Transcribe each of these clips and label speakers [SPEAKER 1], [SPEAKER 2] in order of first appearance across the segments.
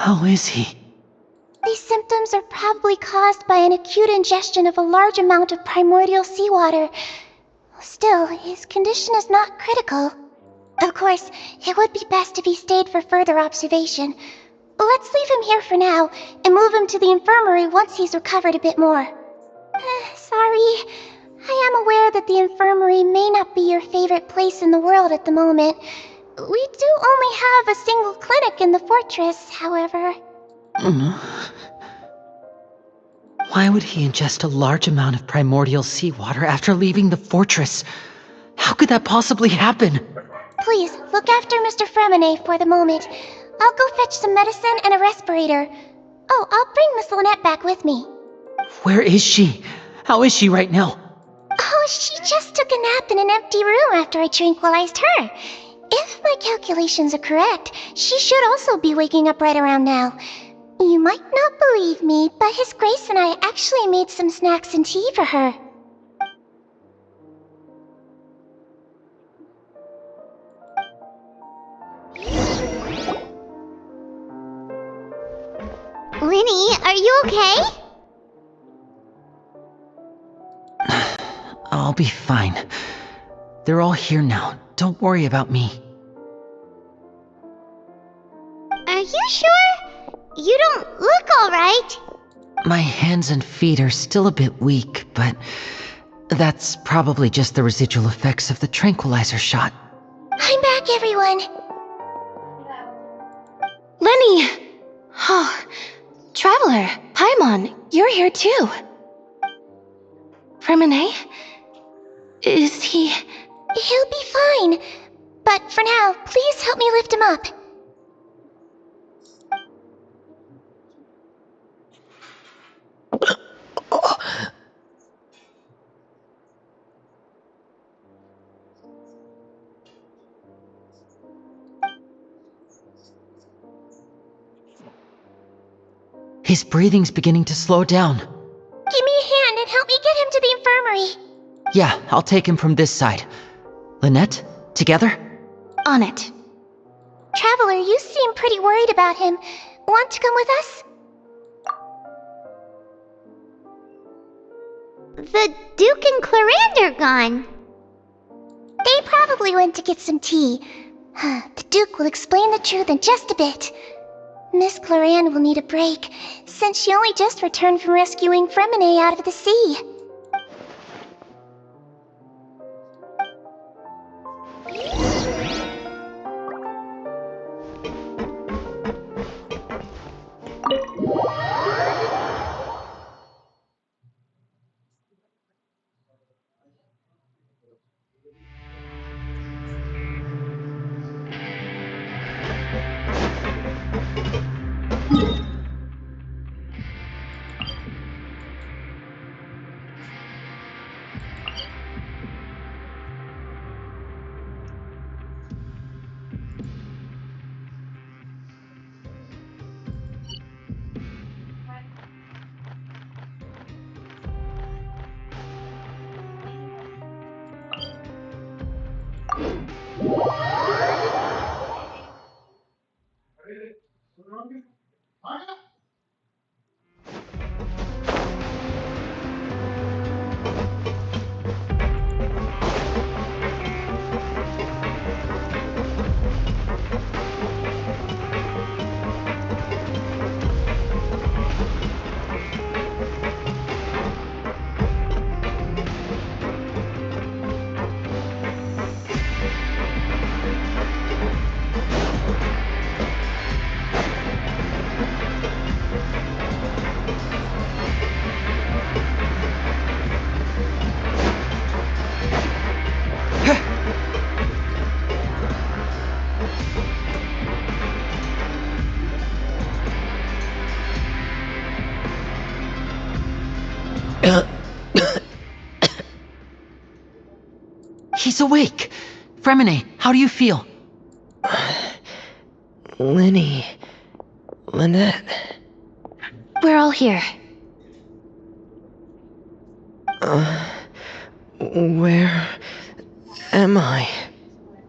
[SPEAKER 1] How is he?
[SPEAKER 2] These symptoms are probably caused by an acute ingestion of a large amount of primordial seawater. Still, his condition is not critical. Of course, it would be best if he stayed for further observation. Let's leave him here for now, and move him to the infirmary once he's recovered a bit more. Sorry. I am aware that the infirmary may not be your favorite place in the world at the moment. We do only have a single clinic in the fortress, however.
[SPEAKER 1] Why would he ingest a large amount of primordial seawater after leaving the fortress? How could that possibly happen?
[SPEAKER 2] Please, look after Mr. Fremine for the moment. I'll go fetch some medicine and a respirator. Oh, I'll bring Miss Lynette back with me.
[SPEAKER 1] Where is she? How is she right now?
[SPEAKER 2] Oh, she just took a nap in an empty room after I tranquilized her. If my calculations are correct, she should also be waking up right around now. You might not believe me, but His Grace and I actually made some snacks and tea for her. Linny, are you okay?
[SPEAKER 1] I'll be fine. They're all here now. Don't worry about me.
[SPEAKER 2] Are you sure? You don't look alright.
[SPEAKER 1] My hands and feet are still a bit weak, but that's probably just the residual effects of the tranquilizer shot.
[SPEAKER 2] I'm back, everyone.
[SPEAKER 3] Lenny! Oh, Traveler, Paimon, you're here too. Fremine? Is he...
[SPEAKER 2] He'll be fine. But for now, please help me lift him up.
[SPEAKER 1] His breathing's beginning to slow down.
[SPEAKER 2] Give me a hand and help me get him to the infirmary.
[SPEAKER 1] Yeah, I'll take him from this side. Lynette, together?
[SPEAKER 3] On it.
[SPEAKER 2] Traveler, you seem pretty worried about him. Want to come with us? The Duke and Clarande are gone. They probably went to get some tea. The Duke will explain the truth in just a bit. Miss Clarande will need a break, since she only just returned from rescuing Fremine out of the sea.
[SPEAKER 1] He's awake. Fremine, how do you feel?
[SPEAKER 4] Lenny... Lynette...
[SPEAKER 3] We're all here.
[SPEAKER 4] Where... am I?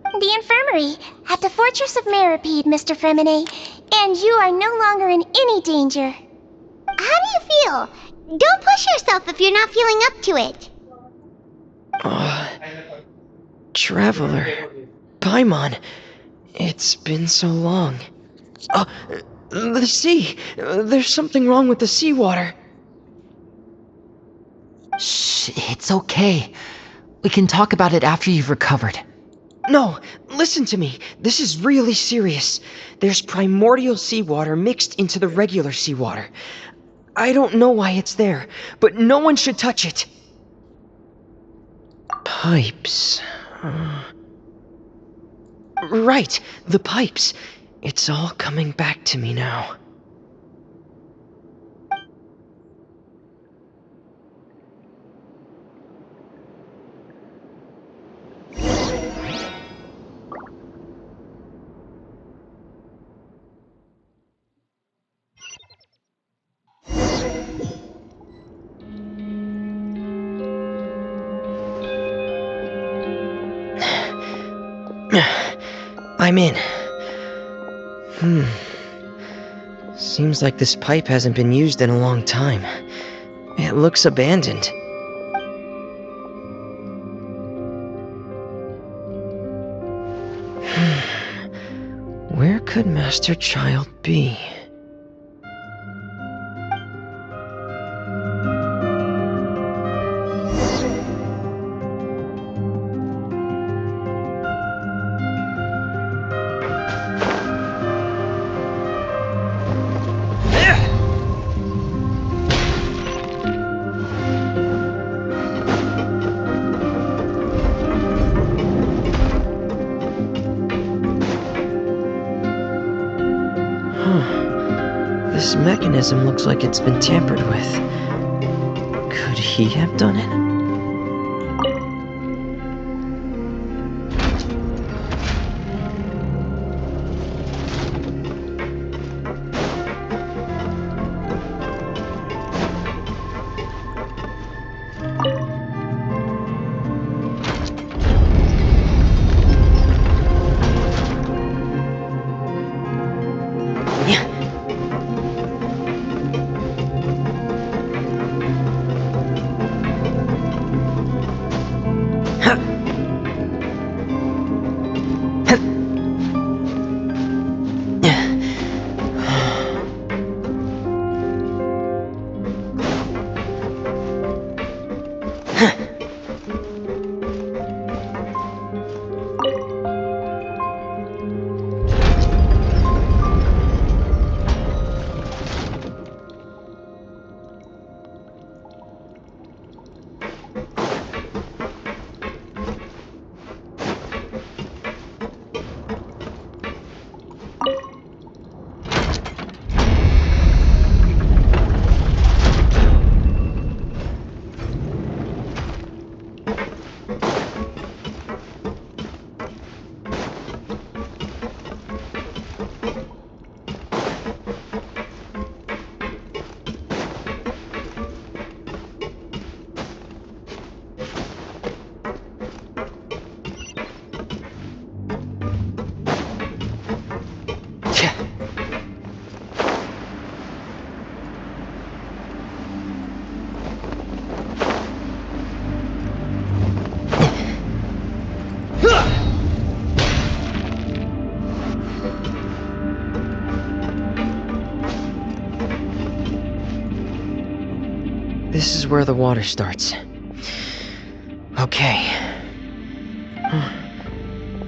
[SPEAKER 2] The infirmary, at the Fortress of Meripede, Mr. Fremine, and you are no longer in any danger. How do you feel? Don't push yourself if you're not feeling up to it.
[SPEAKER 4] Traveler... Paimon... It's been so long. The sea! There's something wrong with the seawater.
[SPEAKER 1] Shh, it's okay. We can talk about it after you've recovered.
[SPEAKER 4] No, listen to me. This is really serious. There's primordial seawater mixed into the regular seawater. I don't know why it's there, but no one should touch it. Pipes... Right, the pipes. It's all coming back to me now. I'm in. Seems like this pipe hasn't been used in a long time. It looks abandoned. Where could Master Child be? This mechanism looks like it's been tampered with. Could he have done it? This is where the water starts. Okay.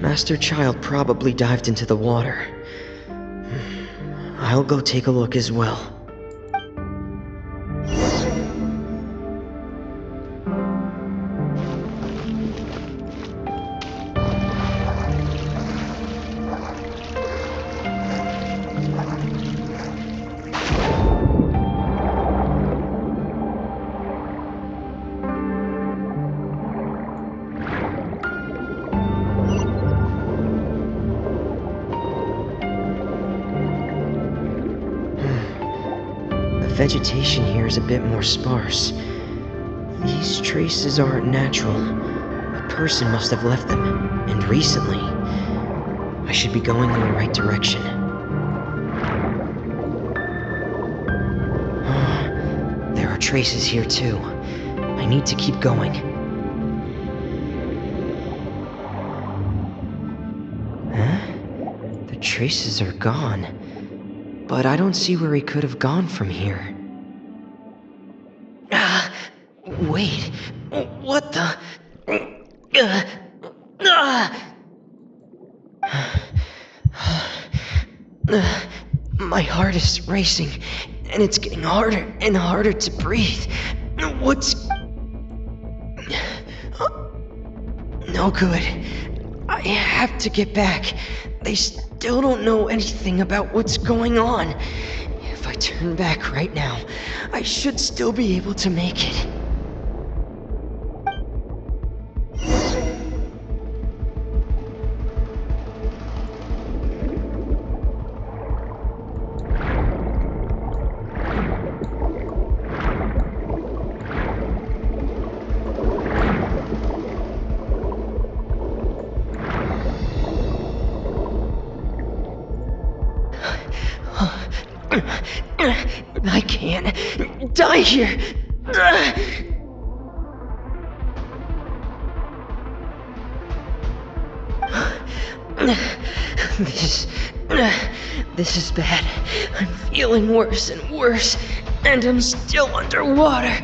[SPEAKER 4] Master Child probably dived into the water. I'll go take a look as well. vegetation here is a bit more sparse. These traces aren't natural. A person must have left them, and recently. I should be going in the right direction. There are traces here too. I need to keep going. Huh? The traces are gone. But I don't see where he could have gone from here. Wait. What the? My heart is racing, and it's getting harder and harder to breathe. What's... No good. I have to get back. They still don't know anything about what's going on. If I turn back right now, I should still be able to make it. I can't die here. This is bad. I'm feeling worse and worse, and I'm still underwater.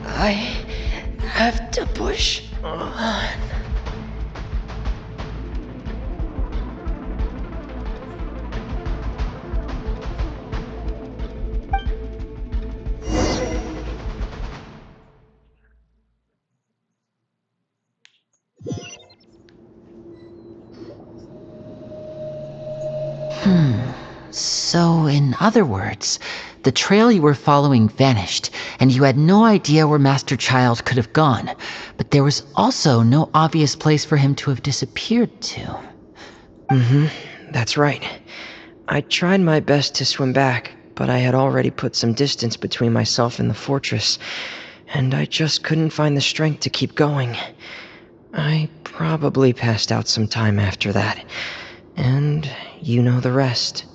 [SPEAKER 4] I have to push on.
[SPEAKER 1] So, in other words, the trail you were following vanished, and you had no idea where Master Child could have gone, but there was also no obvious place for him to have disappeared to.
[SPEAKER 4] That's right. I tried my best to swim back, but I had already put some distance between myself and the fortress, and I just couldn't find the strength to keep going. I probably passed out some time after that, and you know the rest.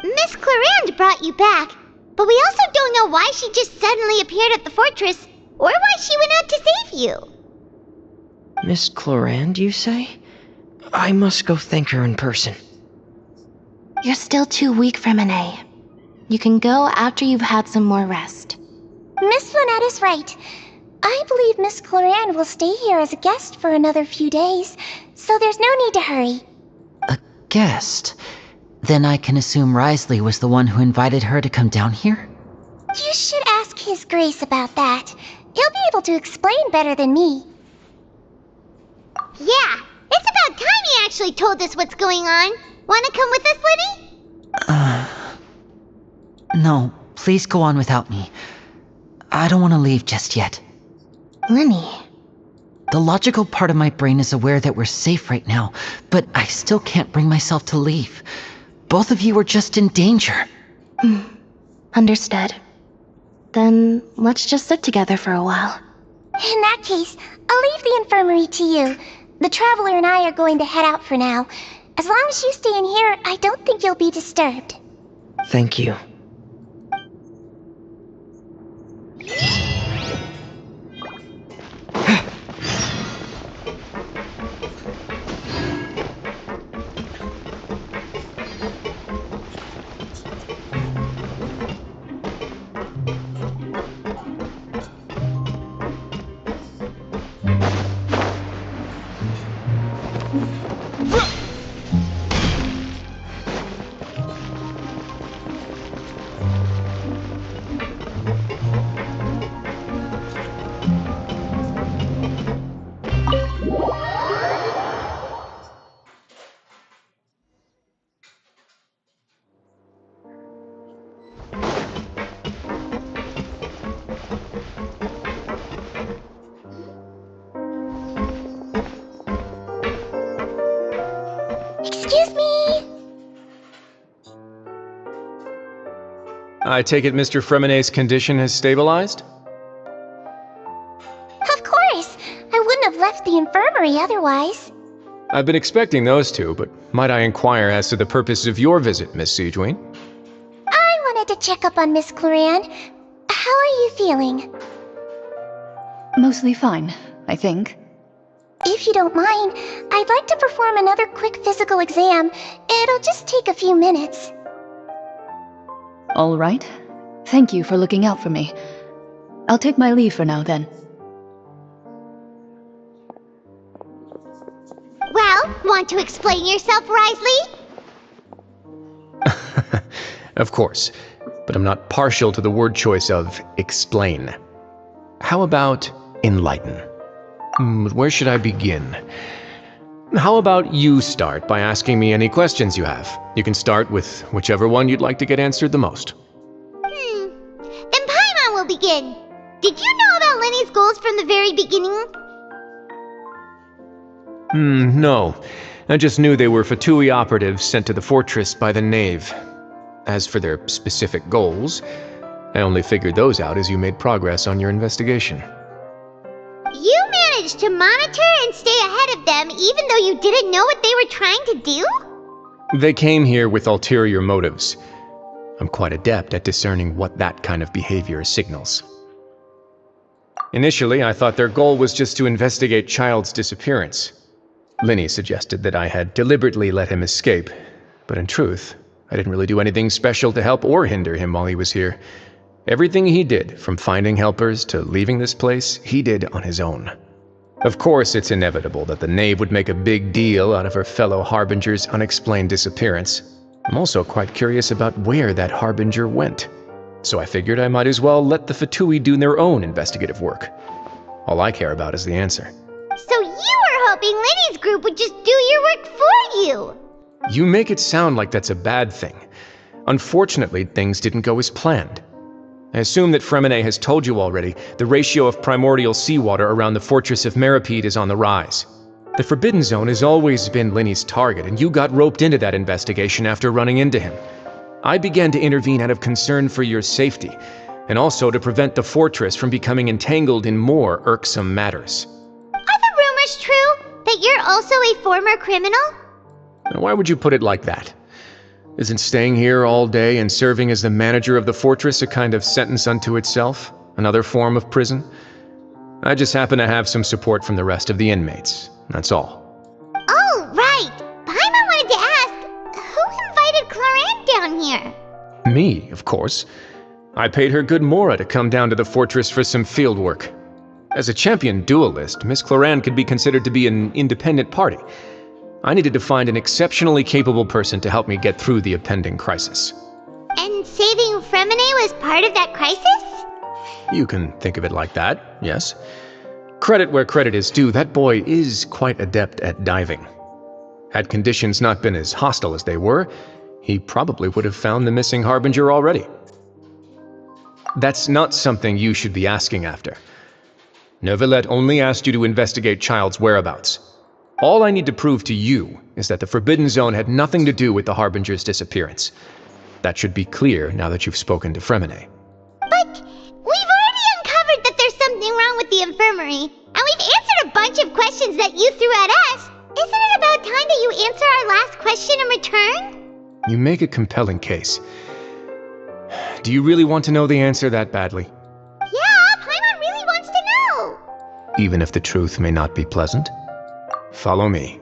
[SPEAKER 2] Miss Clarande brought you back, but we also don't know why she just suddenly appeared at the fortress, or why she went out to save you.
[SPEAKER 4] Miss Clarande, you say? I must go thank her in person.
[SPEAKER 3] You're still too weak for Monet. You can go after you've had some more rest.
[SPEAKER 2] Miss Lynette is right. I believe Miss Clarande will stay here as a guest for another few days, so there's no need to hurry.
[SPEAKER 1] A guest? Then I can assume Risley was the one who invited her to come down here?
[SPEAKER 2] You should ask His Grace about that. He'll be able to explain better than me. Yeah, it's about time he actually told us what's going on. Wanna come with us, Linny?
[SPEAKER 1] No, please go on without me. I don't want to leave just yet.
[SPEAKER 3] Linny.
[SPEAKER 1] The logical part of my brain is aware that we're safe right now, but I still can't bring myself to leave. Both of you are just in danger.
[SPEAKER 3] Understood. Then let's just sit together for a while.
[SPEAKER 2] In that case, I'll leave the infirmary to you. The Traveler and I are going to head out for now. As long as you stay in here, I don't think you'll be disturbed.
[SPEAKER 4] Thank you.
[SPEAKER 5] I take it Mr. Fremonet's condition has stabilized?
[SPEAKER 2] Of course! I wouldn't have left the infirmary otherwise.
[SPEAKER 5] I've been expecting those two, but might I inquire as to the purpose of your visit, Miss Siegeween?
[SPEAKER 2] I wanted to check up on Miss Cloran. How are you feeling?
[SPEAKER 6] Mostly fine, I think.
[SPEAKER 2] If you don't mind, I'd like to perform another quick physical exam. It'll just take a few minutes.
[SPEAKER 6] All right. Thank you for looking out for me. I'll take my leave for now, then.
[SPEAKER 2] Well, want to explain yourself, Risley?
[SPEAKER 5] Of course, but I'm not partial to the word choice of explain. How about enlighten? Where should I begin? How about you start by asking me any questions you have? You can start with whichever one you'd like to get answered the most.
[SPEAKER 2] Then Paimon will begin. Did you know about Lenny's goals from the very beginning?
[SPEAKER 5] No. I just knew they were Fatui operatives sent to the fortress by the Knave. As for their specific goals, I only figured those out as you made progress on your investigation.
[SPEAKER 2] You managed to monitor and stay ahead of them even though you didn't know what they were trying to do?
[SPEAKER 5] They came here with ulterior motives. I'm quite adept at discerning what that kind of behavior signals. Initially, I thought their goal was just to investigate Child's disappearance. Linny suggested that I had deliberately let him escape, but in truth, I didn't really do anything special to help or hinder him while he was here. Everything he did, from finding helpers to leaving this place, he did on his own. Of course, it's inevitable that the Knave would make a big deal out of her fellow Harbinger's unexplained disappearance. I'm also quite curious about where that Harbinger went. So I figured I might as well let the Fatui do their own investigative work. All I care about is the answer.
[SPEAKER 2] So you were hoping Lenny's group would just do your work for you!
[SPEAKER 5] You make it sound like that's a bad thing. Unfortunately, things didn't go as planned. I assume that Fremonet has told you already, the ratio of primordial seawater around the fortress of Meripede is on the rise. The Forbidden Zone has always been Linny's target, and you got roped into that investigation after running into him. I began to intervene out of concern for your safety, and also to prevent the fortress from becoming entangled in more irksome matters.
[SPEAKER 2] Are the rumors true? That you're also a former criminal?
[SPEAKER 5] Now, why would you put it like that? Isn't staying here all day and serving as the manager of the fortress a kind of sentence unto itself? Another form of prison? I just happen to have some support from the rest of the inmates. That's all.
[SPEAKER 2] Oh, right! Paimon wanted to ask, who invited Cloran down here?
[SPEAKER 5] Me, of course. I paid her good mora to come down to the fortress for some field work. As a champion duelist, Miss Cloran could be considered to be an independent party. I needed to find an exceptionally capable person to help me get through the impending crisis.
[SPEAKER 2] And saving Fremonet was part of that crisis?
[SPEAKER 5] You can think of it like that, yes. Credit where credit is due, that boy is quite adept at diving. Had conditions not been as hostile as they were, he probably would have found the missing Harbinger already. That's not something you should be asking after. Neuvillette only asked you to investigate Child's whereabouts. All I need to prove to you is that the Forbidden Zone had nothing to do with the Harbinger's disappearance. That should be clear now that you've spoken to Fremonet.
[SPEAKER 2] But we've already uncovered that there's something wrong with the infirmary, and we've answered a bunch of questions that you threw at us. Isn't it about time that you answer our last question in return?
[SPEAKER 5] You make a compelling case. Do you really want to know the answer that badly?
[SPEAKER 2] Yeah, Paimon really wants to know.
[SPEAKER 5] Even if the truth may not be pleasant? Follow me.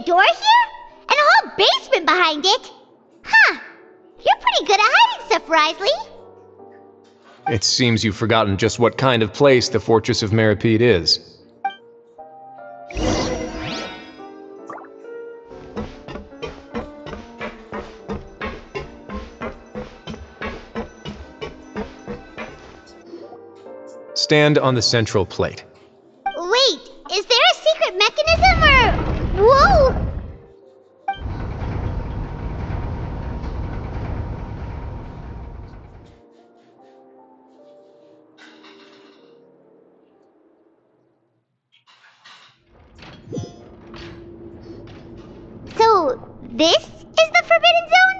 [SPEAKER 2] door here? And a whole basement behind it? Huh. You're pretty good at hiding stuff, Risley.
[SPEAKER 5] It seems you've forgotten just what kind of place the Fortress of Meripede is. Stand on the central plate.
[SPEAKER 2] Wait, is there a secret mechanism or... Whoa! So, this is the Forbidden Zone?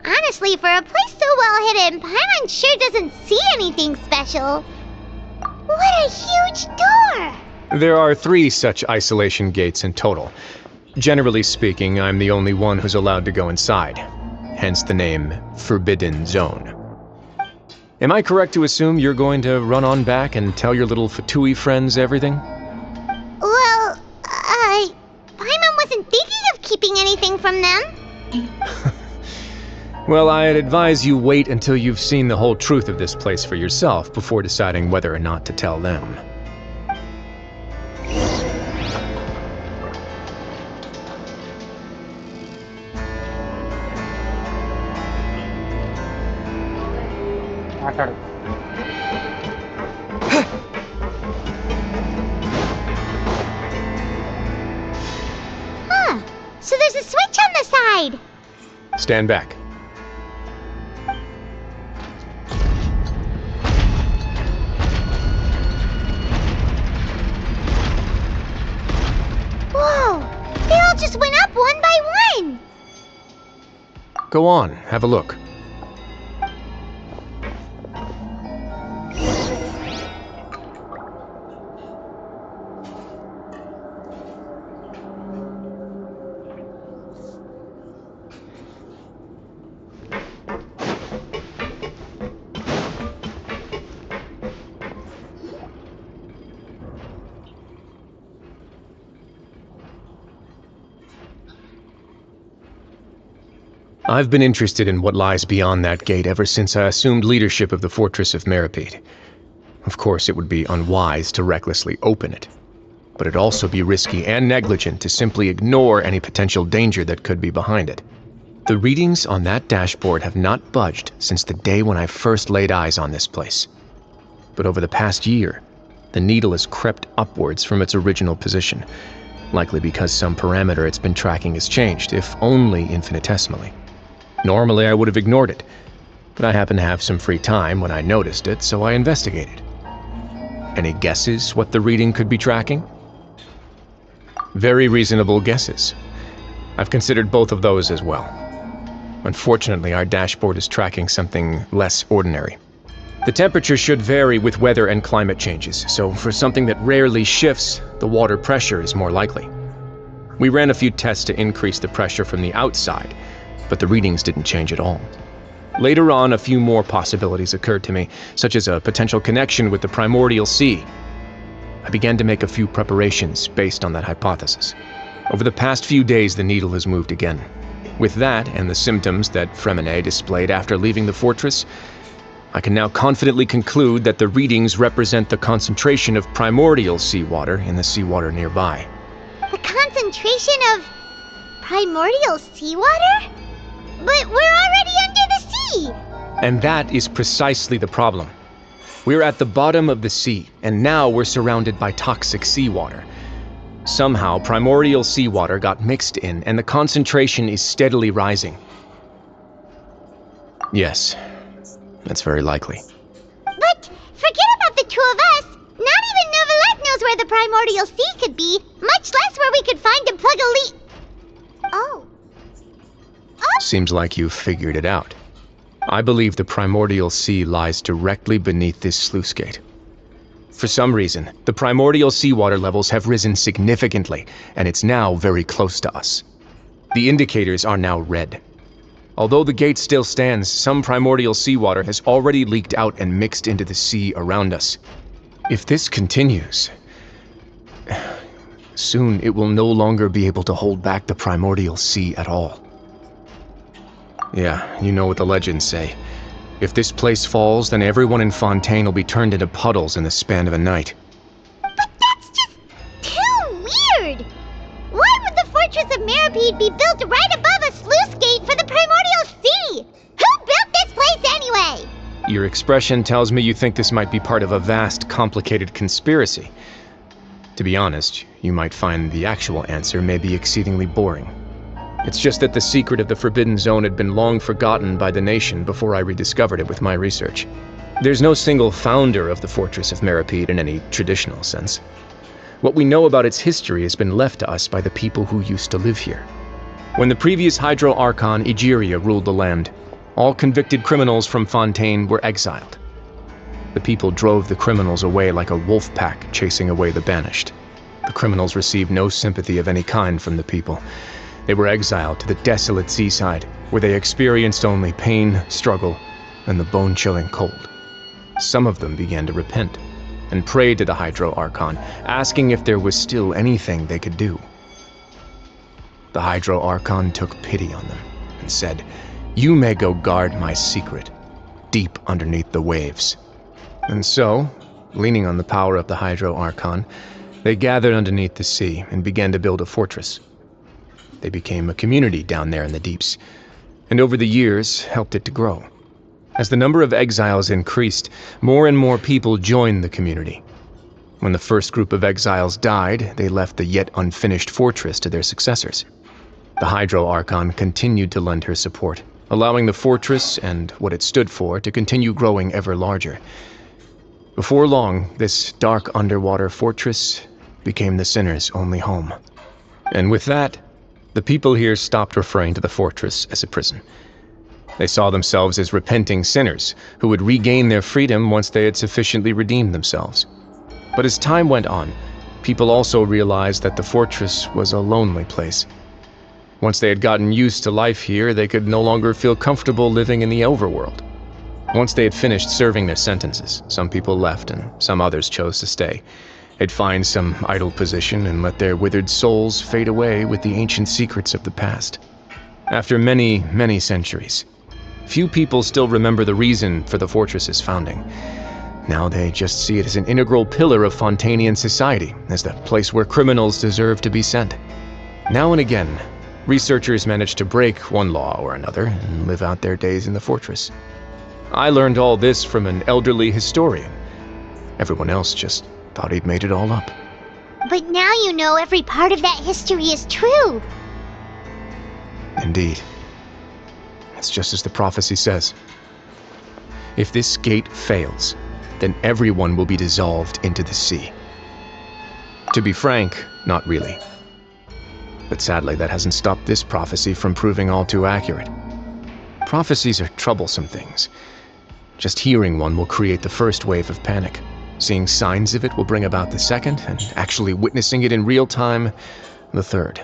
[SPEAKER 2] Honestly, for a place so well hidden, Paimon sure doesn't see anything special. What a huge door!
[SPEAKER 5] There are 3 such isolation gates in total. Generally speaking, I'm the only one who's allowed to go inside. Hence the name Forbidden Zone. Am I correct to assume you're going to run on back and tell your little Fatui friends everything?
[SPEAKER 2] Well, Paimon wasn't thinking of keeping anything from them.
[SPEAKER 5] Well, I'd advise you wait until you've seen the whole truth of this place for yourself before deciding whether or not to tell them.
[SPEAKER 2] Huh. So there's a switch on the side.
[SPEAKER 5] Stand back.
[SPEAKER 2] Whoa! They all just went up one by one!
[SPEAKER 5] Go on, have a look. I've been interested in what lies beyond that gate ever since I assumed leadership of the Fortress of Meripede. Of course, it would be unwise to recklessly open it, but it'd also be risky and negligent to simply ignore any potential danger that could be behind it. The readings on that dashboard have not budged since the day when I first laid eyes on this place. But over the past year, the needle has crept upwards from its original position, likely because some parameter it's been tracking has changed, if only infinitesimally. Normally I would have ignored it, but I happened to have some free time when I noticed it, so I investigated. Any guesses what the reading could be tracking? Very reasonable guesses. I've considered both of those as well. Unfortunately, our dashboard is tracking something less ordinary. The temperature should vary with weather and climate changes, so for something that rarely shifts, the water pressure is more likely. We ran a few tests to increase the pressure from the outside, but the readings didn't change at all. Later on, a few more possibilities occurred to me, such as a potential connection with the primordial sea. I began to make a few preparations based on that hypothesis. Over the past few days, the needle has moved again. With that, and the symptoms that Fremine displayed after leaving the fortress, I can now confidently conclude that the readings represent the concentration of primordial seawater in the seawater nearby.
[SPEAKER 2] The concentration of primordial seawater? But we're already under the sea!
[SPEAKER 5] And that is precisely the problem. We're at the bottom of the sea, and now we're surrounded by toxic seawater. Somehow, primordial seawater got mixed in, and the concentration is steadily rising. Yes, that's very likely.
[SPEAKER 2] But forget about the two of us! Not even Novelette knows where the primordial sea could be, much less where we could find and plug a leak. Oh.
[SPEAKER 5] Seems like you've figured it out. I believe the primordial sea lies directly beneath this sluice gate. For some reason, the primordial seawater levels have risen significantly, and it's now very close to us. The indicators are now red. Although the gate still stands, some primordial seawater has already leaked out and mixed into the sea around us. If this continues, Soon it will no longer be able to hold back the primordial sea at all. Yeah, you know what the legends say. If this place falls, then everyone in Fontaine will be turned into puddles in the span of a night.
[SPEAKER 2] But that's just too weird! Why would the Fortress of Meripede be built right above a sluice gate for the Primordial Sea? Who built this place anyway?
[SPEAKER 5] Your expression tells me you think this might be part of a vast, complicated conspiracy. To be honest, you might find the actual answer may be exceedingly boring. It's just that the secret of the Forbidden Zone had been long forgotten by the nation before I rediscovered it with my research. There's no single founder of the Fortress of Meripede in any traditional sense. What we know about its history has been left to us by the people who used to live here. When the previous Hydro Archon Egeria ruled the land, all convicted criminals from Fontaine were exiled. The people drove the criminals away like a wolf pack chasing away the banished. The criminals received no sympathy of any kind from the people. They were exiled to the desolate seaside, where they experienced only pain, struggle, and the bone-chilling cold. Some of them began to repent, and prayed to the Hydro Archon, asking if there was still anything they could do. The Hydro Archon took pity on them, and said, "You may go guard my secret, deep underneath the waves." And so, leaning on the power of the Hydro Archon, they gathered underneath the sea and began to build a fortress. They became a community down there in the deeps, and over the years helped it to grow. As the number of exiles increased, more and more people joined the community. When the first group of exiles died, they left the yet unfinished fortress to their successors. The Hydro Archon continued to lend her support, allowing the fortress and what it stood for to continue growing ever larger. Before long, this dark underwater fortress became the sinner's only home. And with that, the people here stopped referring to the fortress as a prison. They saw themselves as repenting sinners who would regain their freedom once they had sufficiently redeemed themselves. But as time went on, people also realized that the fortress was a lonely place. Once they had gotten used to life here, they could no longer feel comfortable living in the overworld. Once they had finished serving their sentences, some people left and some others chose to stay. They'd find some idle position and let their withered souls fade away with the ancient secrets of the past. After many, many centuries, few people still remember the reason for the fortress's founding. Now they just see it as an integral pillar of Fontainian society, as the place where criminals deserve to be sent. Now and again, researchers manage to break one law or another and live out their days in the fortress. I learned all this from an elderly historian. Everyone else just thought he'd made it all up.
[SPEAKER 2] But now you know every part of that history is true.
[SPEAKER 5] Indeed. It's just as the prophecy says. If this gate fails, then everyone will be dissolved into the sea. To be frank, not really. But sadly, that hasn't stopped this prophecy from proving all too accurate. Prophecies are troublesome things. Just hearing one will create the first wave of panic. Seeing signs of it will bring about the second, and actually witnessing it in real time, the third.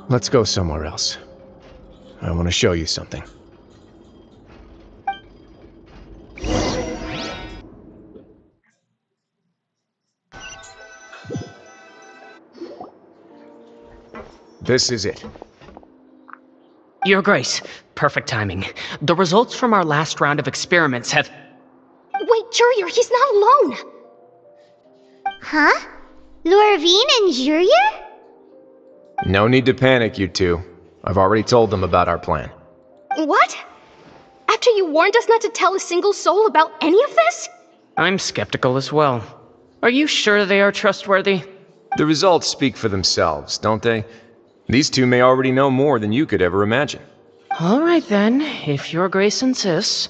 [SPEAKER 5] Let's go somewhere else. I want to show you something. This is it.
[SPEAKER 4] Your Grace, perfect timing. The results from our last round of experiments have...
[SPEAKER 3] Wait, Jurier, he's not alone!
[SPEAKER 2] Huh? Lorvine and Jurier?
[SPEAKER 5] No need to panic, you two. I've already told them about our plan.
[SPEAKER 3] What? After you warned us not to tell a single soul about any of this?
[SPEAKER 4] I'm skeptical as well. Are you sure they are trustworthy?
[SPEAKER 5] The results speak for themselves, don't they? These two may already know more than you could ever imagine.
[SPEAKER 4] All right then, if Your Grace insists.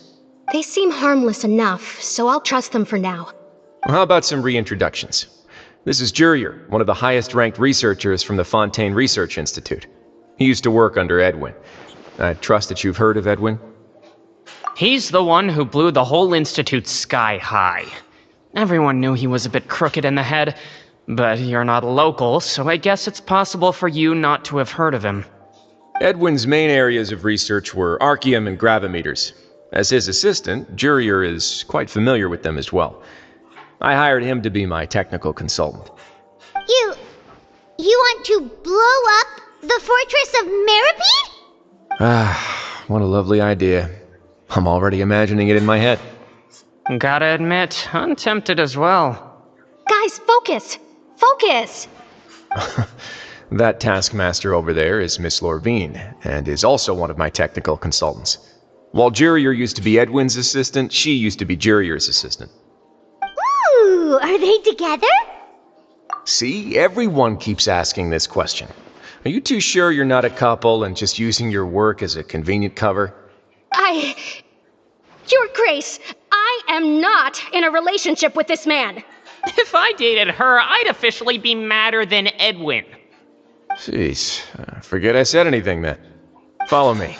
[SPEAKER 3] They seem harmless enough, so I'll trust them for now.
[SPEAKER 5] Well, how about some reintroductions? This is Jurier, one of the highest-ranked researchers from the Fontaine Research Institute. He used to work under Edwin. I trust that you've heard of Edwin?
[SPEAKER 4] He's the one who blew the whole institute sky high. Everyone knew he was a bit crooked in the head, but you're not local, so I guess it's possible for you not to have heard of him.
[SPEAKER 5] Edwin's main areas of research were archeum and gravimeters. As his assistant, Jurier is quite familiar with them as well. I hired him to be my technical consultant.
[SPEAKER 2] You want to blow up the fortress of Meripede?
[SPEAKER 5] Ah, what a lovely idea. I'm already imagining it in my head.
[SPEAKER 4] Gotta admit, I'm tempted as well.
[SPEAKER 3] Guys, focus! Focus!
[SPEAKER 5] That taskmaster over there is Miss Lorvine, and is also one of my technical consultants. While Jurier used to be Edwin's assistant, she used to be Jurier's assistant.
[SPEAKER 2] Ooh, are they together?
[SPEAKER 5] See, everyone keeps asking this question. Are you too sure you're not a couple and just using your work as a convenient cover?
[SPEAKER 7] Your Grace, I am not in a relationship with this man.
[SPEAKER 8] If I dated her, I'd officially be madder than Edwin.
[SPEAKER 5] Jeez, forget I said anything then. Follow me.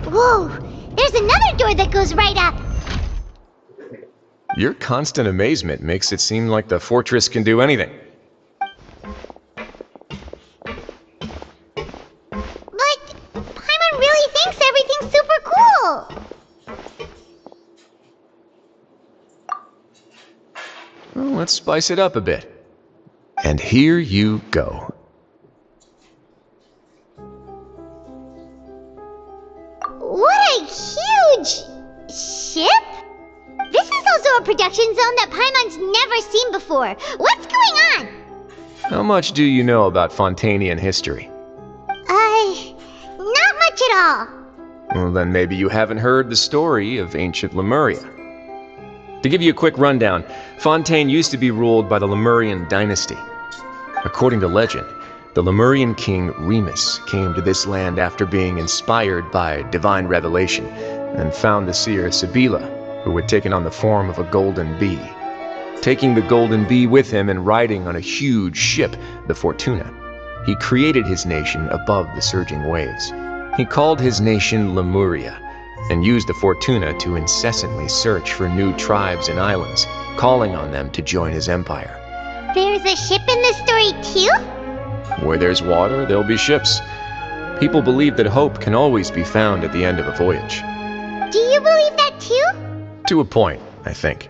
[SPEAKER 2] Whoa, there's another door that goes right up.
[SPEAKER 5] Your constant amazement makes it seem like the fortress can do anything.
[SPEAKER 2] But Paimon really thinks everything's super cool.
[SPEAKER 5] Well, let's spice it up a bit. And here you go.
[SPEAKER 2] What a huge ship! This is also a production zone that Paimon's never seen before. What's going on?
[SPEAKER 5] How much do you know about Fontanian history?
[SPEAKER 2] Not much at all.
[SPEAKER 5] Well, then maybe you haven't heard the story of ancient Lemuria. To give you a quick rundown, Fontaine used to be ruled by the Lemurian dynasty. According to legend, the Lemurian king Remus came to this land after being inspired by divine revelation and found the seer Sibila, who had taken on the form of a golden bee. Taking the golden bee with him and riding on a huge ship, the Fortuna, he created his nation above the surging waves. He called his nation Lemuria, and used the Fortuna to incessantly search for new tribes and islands, calling on them to join his empire.
[SPEAKER 2] There's a ship in this story too?
[SPEAKER 5] Where there's water, there'll be ships. People believe that hope can always be found at the end of a voyage.
[SPEAKER 2] Do you believe that too?
[SPEAKER 5] To a point, I think.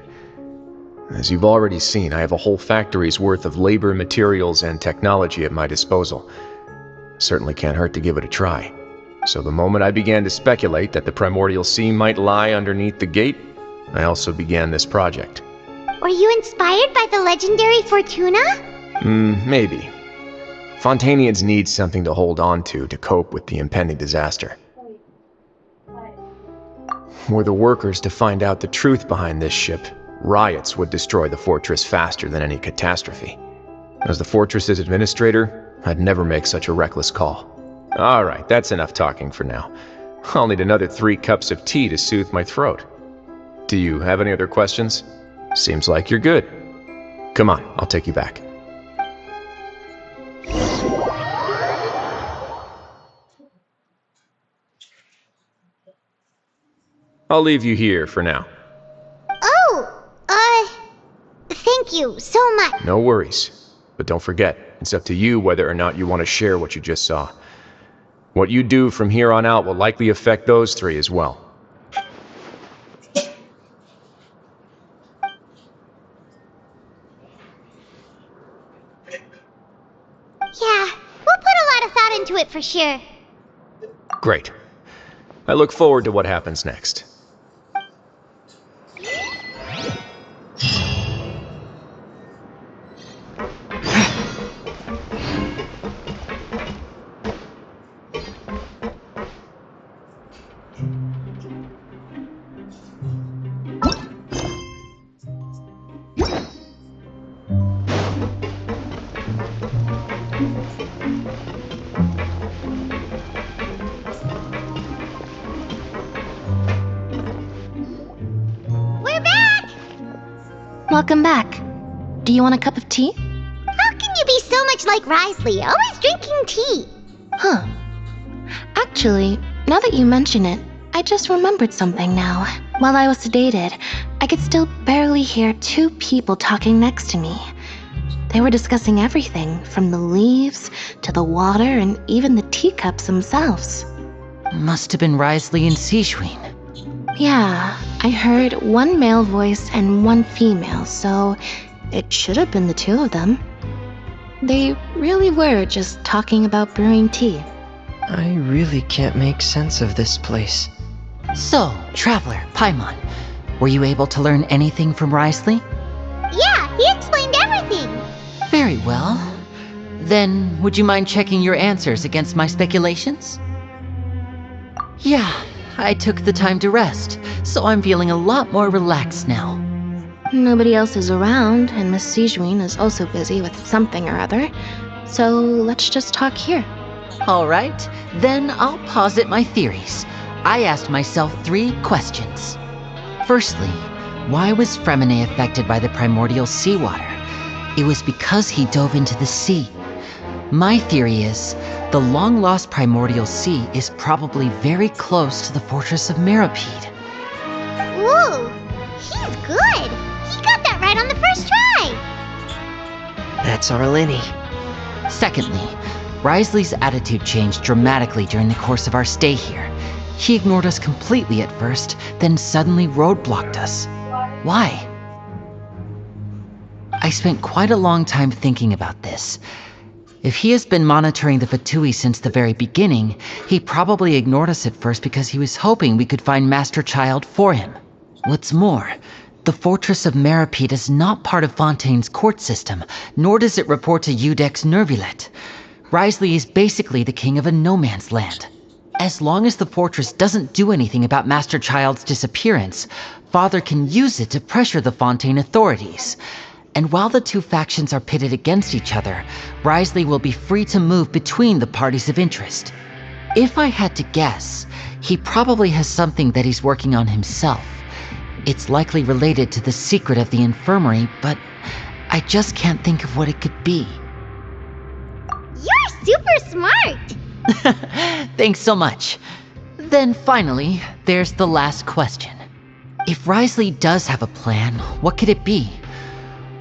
[SPEAKER 5] As you've already seen, I have a whole factory's worth of labor, materials, and technology at my disposal. Certainly can't hurt to give it a try. So the moment I began to speculate that the primordial sea might lie underneath the gate, I also began this project.
[SPEAKER 2] Were you inspired by the legendary Fortuna?
[SPEAKER 5] Maybe. Fontanians need something to hold on to cope with the impending disaster. Were the workers to find out the truth behind this ship, riots would destroy the fortress faster than any catastrophe. As the fortress's administrator, I'd never make such a reckless call. Alright, that's enough talking for now. I'll need another 3 cups of tea to soothe my throat. Do you have any other questions? Seems like you're good. Come on, I'll take you back. I'll leave you here for now.
[SPEAKER 2] Thank you so much.
[SPEAKER 5] No worries. But don't forget, it's up to you whether or not you want to share what you just saw. What you do from here on out will likely affect those 3 as well.
[SPEAKER 2] Yeah, we'll put a lot of thought into it for sure.
[SPEAKER 5] Great. I look forward to what happens next.
[SPEAKER 2] We're back!
[SPEAKER 3] Welcome back. Do you want a cup of tea?
[SPEAKER 2] How can you be so much like Risley, always drinking tea?
[SPEAKER 3] Huh. Actually, now that you mention it, I just remembered something now. While I was sedated, I could still barely hear 2 people talking next to me. They were discussing everything, from the leaves to the water and even the teacups themselves.
[SPEAKER 1] Must have been Risley and Seishween.
[SPEAKER 3] Yeah, I heard one male voice and one female, so it should have been the two of them. They really were just talking about brewing tea.
[SPEAKER 4] I really can't make sense of this place.
[SPEAKER 1] So, Traveler, Paimon, were you able to learn anything from Risley?
[SPEAKER 2] Yeah, he explained everything.
[SPEAKER 1] Very well. Then, would you mind checking your answers against my speculations? Yeah, I took the time to rest, so I'm feeling a lot more relaxed now.
[SPEAKER 3] Nobody else is around, and Miss Sijuin is also busy with something or other, so let's just talk here.
[SPEAKER 1] Alright, then I'll posit my theories. I asked myself 3 questions. Firstly, why was Fremine affected by the primordial seawater? It was because he dove into the sea. My theory is, the long-lost primordial sea is probably very close to the fortress of Meripede.
[SPEAKER 2] Ooh, he's good. He got that right on the first try.
[SPEAKER 4] That's our Linny.
[SPEAKER 1] Secondly, Risley's attitude changed dramatically during the course of our stay here. He ignored us completely at first, then suddenly roadblocked us. Why? I spent quite a long time thinking about this. If he has been monitoring the Fatui since the very beginning, he probably ignored us at first because he was hoping we could find Master Child for him. What's more, the Fortress of Meripede is not part of Fontaine's court system, nor does it report to Udex Nervulet. Risley is basically the king of a no-man's land. As long as the fortress doesn't do anything about Master Child's disappearance, Father can use it to pressure the Fontaine authorities. And while the 2 factions are pitted against each other, Risley will be free to move between the parties of interest. If I had to guess, he probably has something that he's working on himself. It's likely related to the secret of the infirmary, but I just can't think of what it could be.
[SPEAKER 2] You're super smart.
[SPEAKER 1] Thanks so much. Then finally, there's the last question. If Risley does have a plan, what could it be?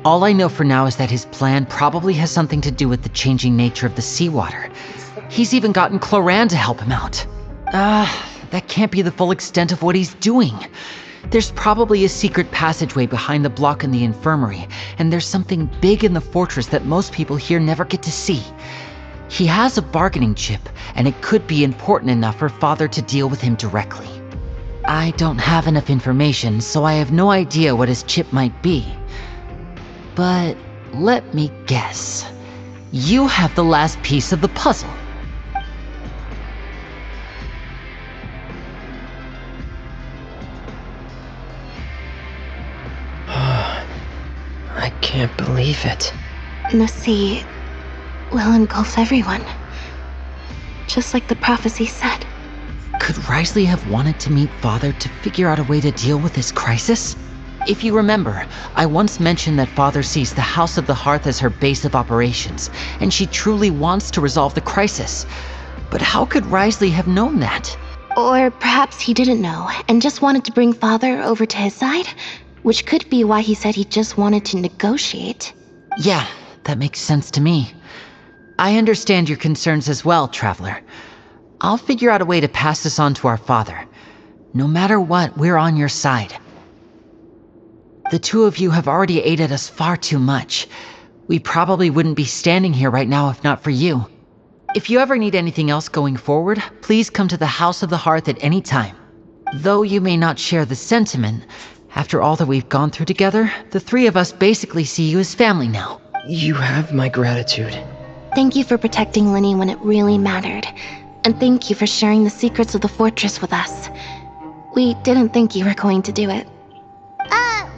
[SPEAKER 1] All I know for now is that his plan probably has something to do with the changing nature of the seawater. He's even gotten Cloran to help him out. That can't be the full extent of what he's doing. There's probably a secret passageway behind the block in the infirmary, and there's something big in the fortress that most people here never get to see. He has a bargaining chip, and it could be important enough for Father to deal with him directly. I don't have enough information, so I have no idea what his chip might be. But let me guess. You have the last piece of the puzzle.
[SPEAKER 4] I can't believe it.
[SPEAKER 3] The sea will engulf everyone. Just like the prophecy said.
[SPEAKER 1] Could Risley have wanted to meet Father to figure out a way to deal with this crisis? If you remember, I once mentioned that Father sees the House of the Hearth as her base of operations, and she truly wants to resolve the crisis. But how could Risley have known that?
[SPEAKER 3] Or perhaps he didn't know and just wanted to bring Father over to his side, which could be why he said he just wanted to negotiate.
[SPEAKER 1] Yeah, that makes sense to me. I understand your concerns as well, Traveler. I'll figure out a way to pass this on to our father. No matter what, we're on your side. The 2 of you have already aided us far too much. We probably wouldn't be standing here right now if not for you. If you ever need anything else going forward, please come to the House of the Hearth at any time. Though you may not share the sentiment, after all that we've gone through together, the 3 of us basically see you as family now.
[SPEAKER 4] You have my gratitude.
[SPEAKER 3] Thank you for protecting Linny when it really mattered. And thank you for sharing the secrets of the fortress with us. We didn't think you were going to do it.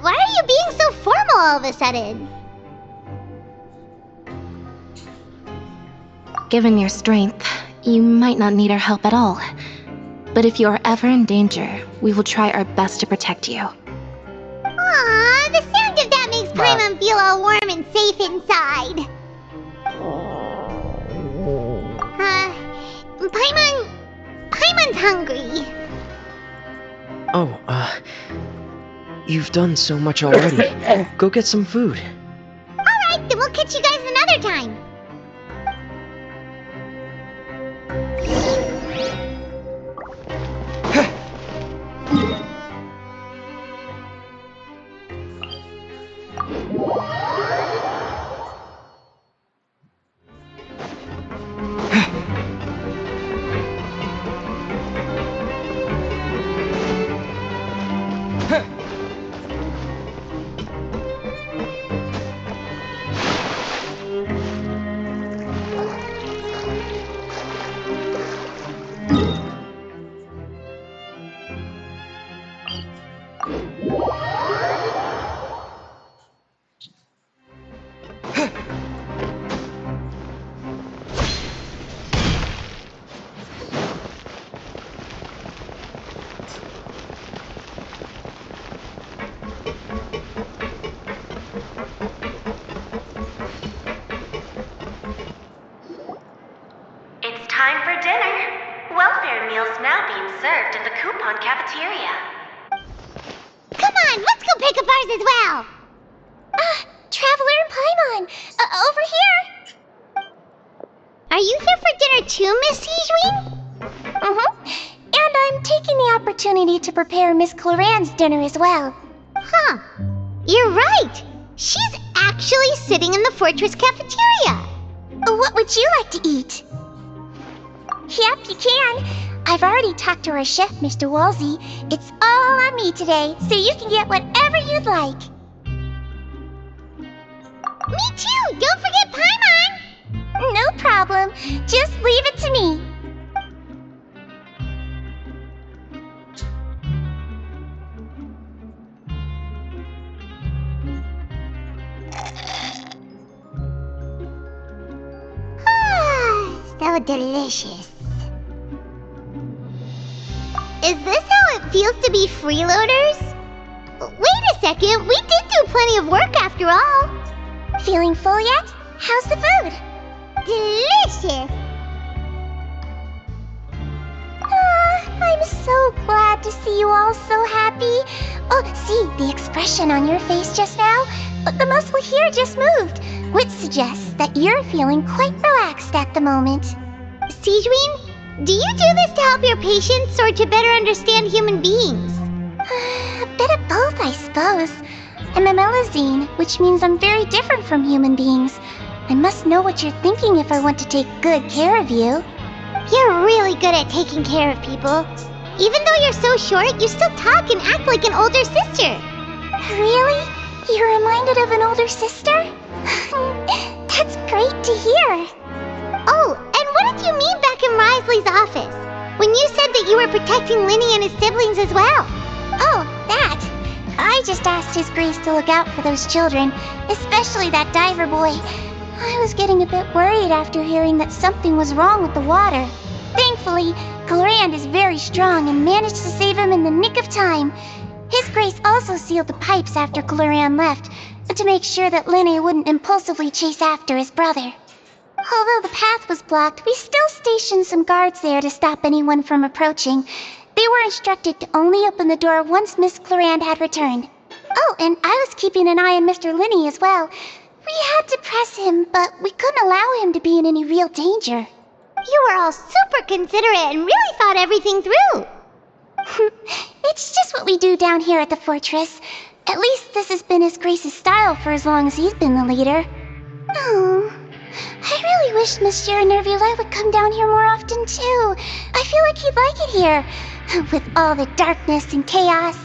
[SPEAKER 2] Why are you being so formal all of a sudden?
[SPEAKER 3] Given your strength, you might not need our help at all. But if you are ever in danger, we will try our best to protect you.
[SPEAKER 2] Aw, the sound of that makes Paimon feel all warm and safe inside. Paimon's hungry.
[SPEAKER 4] Oh, you've done so much already. Go get some food.
[SPEAKER 2] Alright, then we'll catch you guys another time.
[SPEAKER 9] required meals now being served in the coupon cafeteria.
[SPEAKER 2] Come on, let's go pick up ours as well! Traveler and Paimon! Over here! Are you here for dinner too, Miss Sijwin? And I'm taking the opportunity to prepare Miss Cloran's dinner as well. Huh. You're right. She's actually sitting in the fortress cafeteria. What would you like to eat? Yep, you can. I've already talked to our chef, Mr. Wolsey. It's all on me today, so you can get whatever you'd like. Me too! Don't forget Paimon! No problem. Just leave it to me. So delicious. Is this how it feels to be freeloaders? Wait a second, we did do plenty of work after all. Feeling full yet? How's the food? Delicious. I'm so glad to see you all so happy. Oh, see, the expression on your face just now? The muscle here just moved, which suggests that you're feeling quite relaxed at the moment. Sijwin, do you do this to help your patients or to better understand human beings? A bit of both, I suppose. I'm a Melazine, which means I'm very different from human beings. I must know what you're thinking if I want to take good care of you. You're really good at taking care of people. Even though you're so short, you still talk and act like an older sister. Really? You're reminded of an older sister? That's great to hear. Oh, and what did you mean back in Risley's office? When you said that you were protecting Linny and his siblings as well? Oh, that. I just asked His Grace to look out for those children, especially that diver boy. I was getting a bit worried after hearing that something was wrong with the water. Thankfully, Cloran is very strong and managed to save him in the nick of time. His Grace also sealed the pipes after Cloran left, to make sure that Linny wouldn't impulsively chase after his brother. Although the path was blocked, we still stationed some guards there to stop anyone from approaching. They were instructed to only open the door once Miss Cloran had returned. Oh, and I was keeping an eye on Mr. Linny as well. We had to press him, but we couldn't allow him to be in any real danger. You were all super considerate and really thought everything through. It's just what we do down here at the fortress. At least this has been His Grace's style for as long as he's been the leader. Oh, I really wish Monsieur Nervula would come down here more often too. I feel like he'd like it here, with all the darkness and chaos.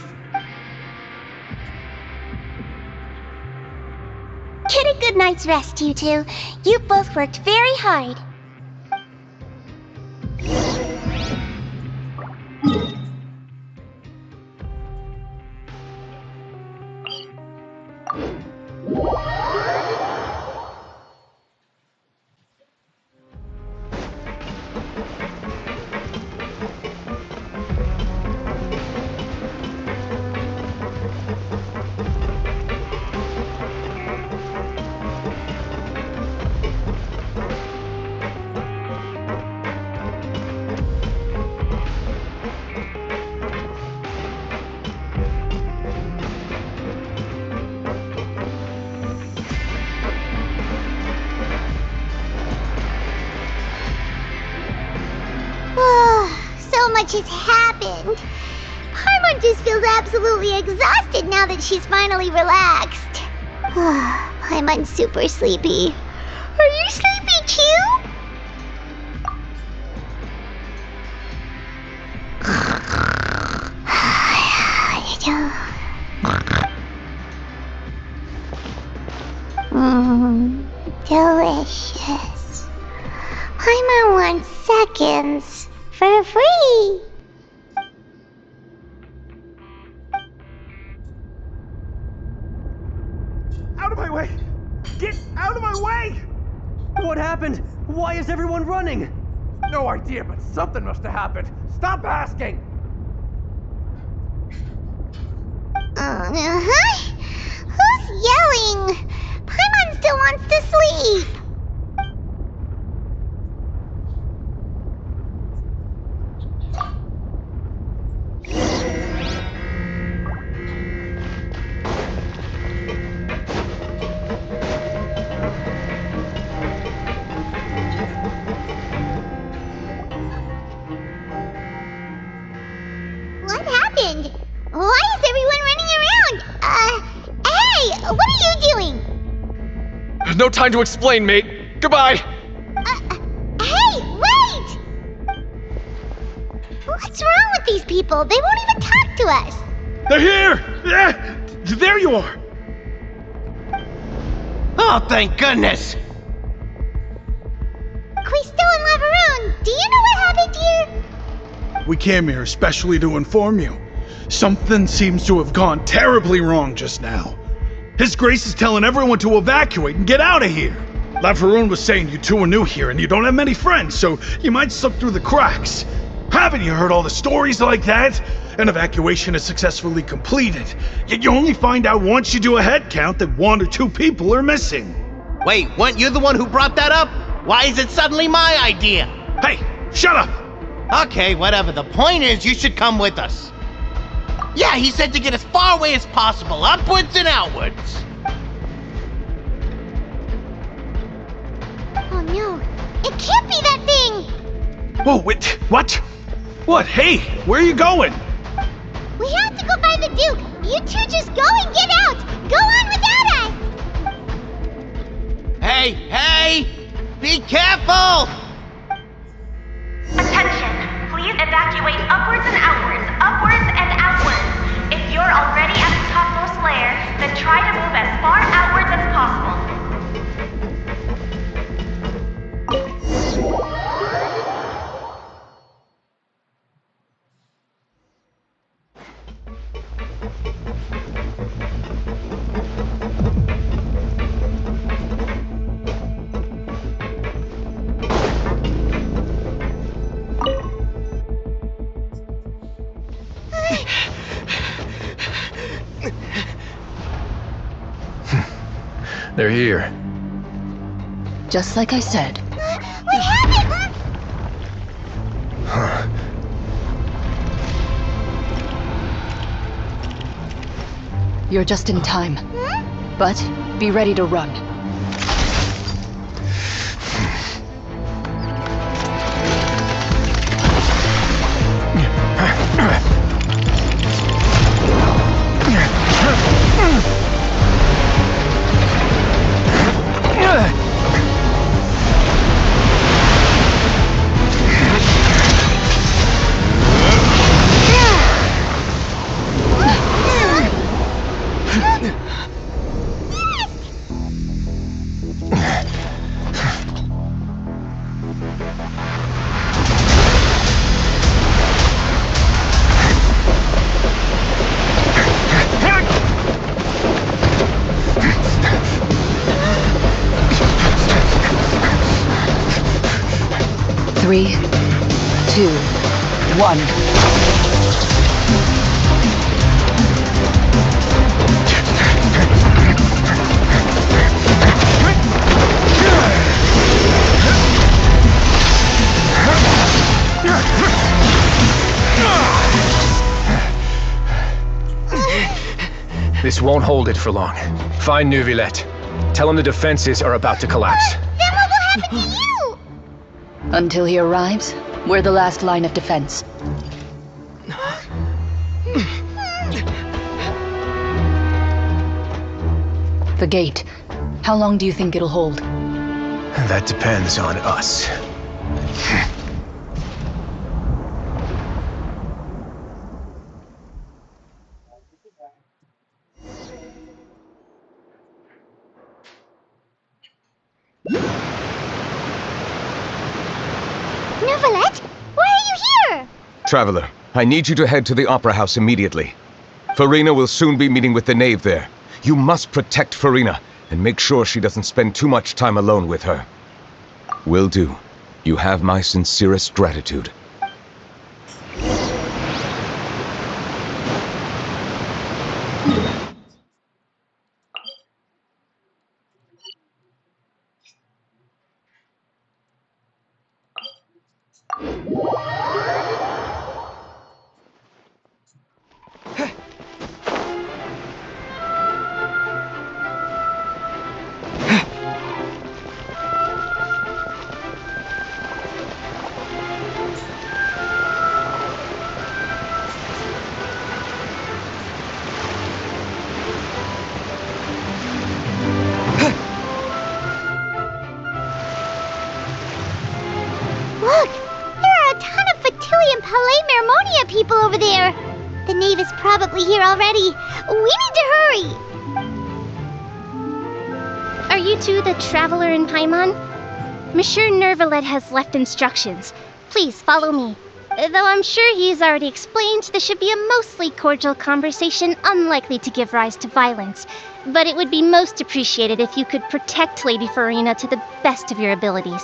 [SPEAKER 2] Get a good night's rest, you two. You both worked very hard. So much has happened. Paimon just feels absolutely exhausted now that she's finally relaxed. Paimon's super sleepy. Are you sleepy too? Delicious. Paimon wants seconds for free.
[SPEAKER 10] Out of my way! Get out of my way! What happened? Why is everyone running? No idea, but something must have happened. Stop asking!
[SPEAKER 2] Who's yelling? Paimon still wants to sleep.
[SPEAKER 5] No time to explain, mate. Goodbye!
[SPEAKER 2] Hey, wait! What's wrong with these people? They won't even talk to us.
[SPEAKER 10] They're here! There you are!
[SPEAKER 11] Oh, thank goodness!
[SPEAKER 2] Quisto and Lavaroon, do you know what happened here?
[SPEAKER 12] We came here especially to inform you. Something seems to have gone terribly wrong just now. His Grace is telling everyone to evacuate and get out of here. Lavaroon was saying you two are new here and you don't have many friends, so you might slip through the cracks. Haven't you heard all the stories like that? An evacuation is successfully completed, yet you only find out once you do a head count that 1 or 2 people are missing.
[SPEAKER 11] Wait, weren't you the one who brought that up? Why is it suddenly my idea?
[SPEAKER 12] Hey, shut up!
[SPEAKER 11] Okay, whatever. The point is, you should come with us. Yeah, he said to get as far away as possible, upwards and outwards.
[SPEAKER 2] Oh no, it can't be that thing!
[SPEAKER 12] Whoa, wait, what? What? Hey, where are you going?
[SPEAKER 2] We have to go find the Duke! You two just go and get out! Go on without us!
[SPEAKER 11] Hey! Be careful!
[SPEAKER 9] Attention! Please evacuate upwards and outwards, upwards and outwards. If you're already at the topmost layer, then try to move as far outwards as possible.
[SPEAKER 5] They're here.
[SPEAKER 6] Just like I said.
[SPEAKER 2] What happened?
[SPEAKER 6] You're just in time. But be ready to run. Three, 2, 1.
[SPEAKER 5] This won't hold it for long. Find Neuvillette. Tell him the defenses are about to collapse.
[SPEAKER 2] Then what will happen to you?
[SPEAKER 6] Until he arrives, we're the last line of defense. The gate. How long do you think it'll hold?
[SPEAKER 5] That depends on us.
[SPEAKER 2] Neuvillette? Why are you here?
[SPEAKER 13] Traveler, I need you to head to the Opera House immediately. Farina will soon be meeting with the knave there. You must protect Farina, and make sure she doesn't spend too much time alone with her. Will do. You have my sincerest gratitude.
[SPEAKER 2] Knave is probably here already. We need to hurry! Are you two the traveler in Paimon? Monsieur Nervalet has left instructions. Please follow me. Though I'm sure he's already explained, this should be a mostly cordial conversation, unlikely to give rise to violence. But it would be most appreciated if you could protect Lady Farina to the best of your abilities.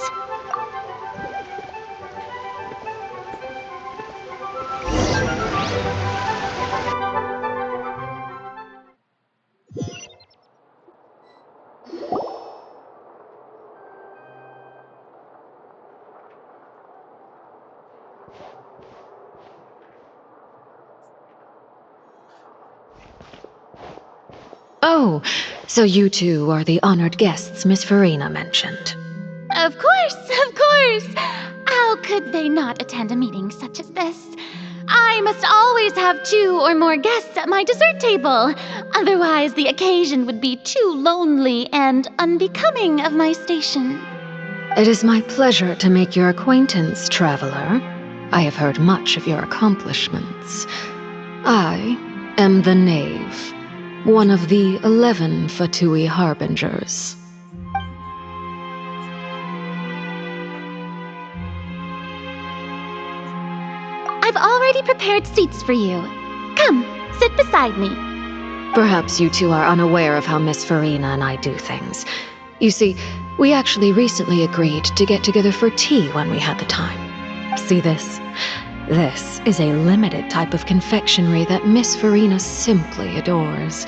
[SPEAKER 14] Oh, so you two are the honored guests Miss Farina mentioned.
[SPEAKER 2] Of course, of course! How could they not attend a meeting such as this? I must always have 2 or more guests at my dessert table. Otherwise, the occasion would be too lonely and unbecoming of my station.
[SPEAKER 14] It is my pleasure to make your acquaintance, traveler. I have heard much of your accomplishments. I am the Knave, one of the 11 Fatui Harbingers.
[SPEAKER 2] I've already prepared seats for you. Come, sit beside me.
[SPEAKER 14] Perhaps you two are unaware of how Miss Farina and I do things. You see, we actually recently agreed to get together for tea when we had the time. See this? This is a limited type of confectionery that Miss Farina simply adores.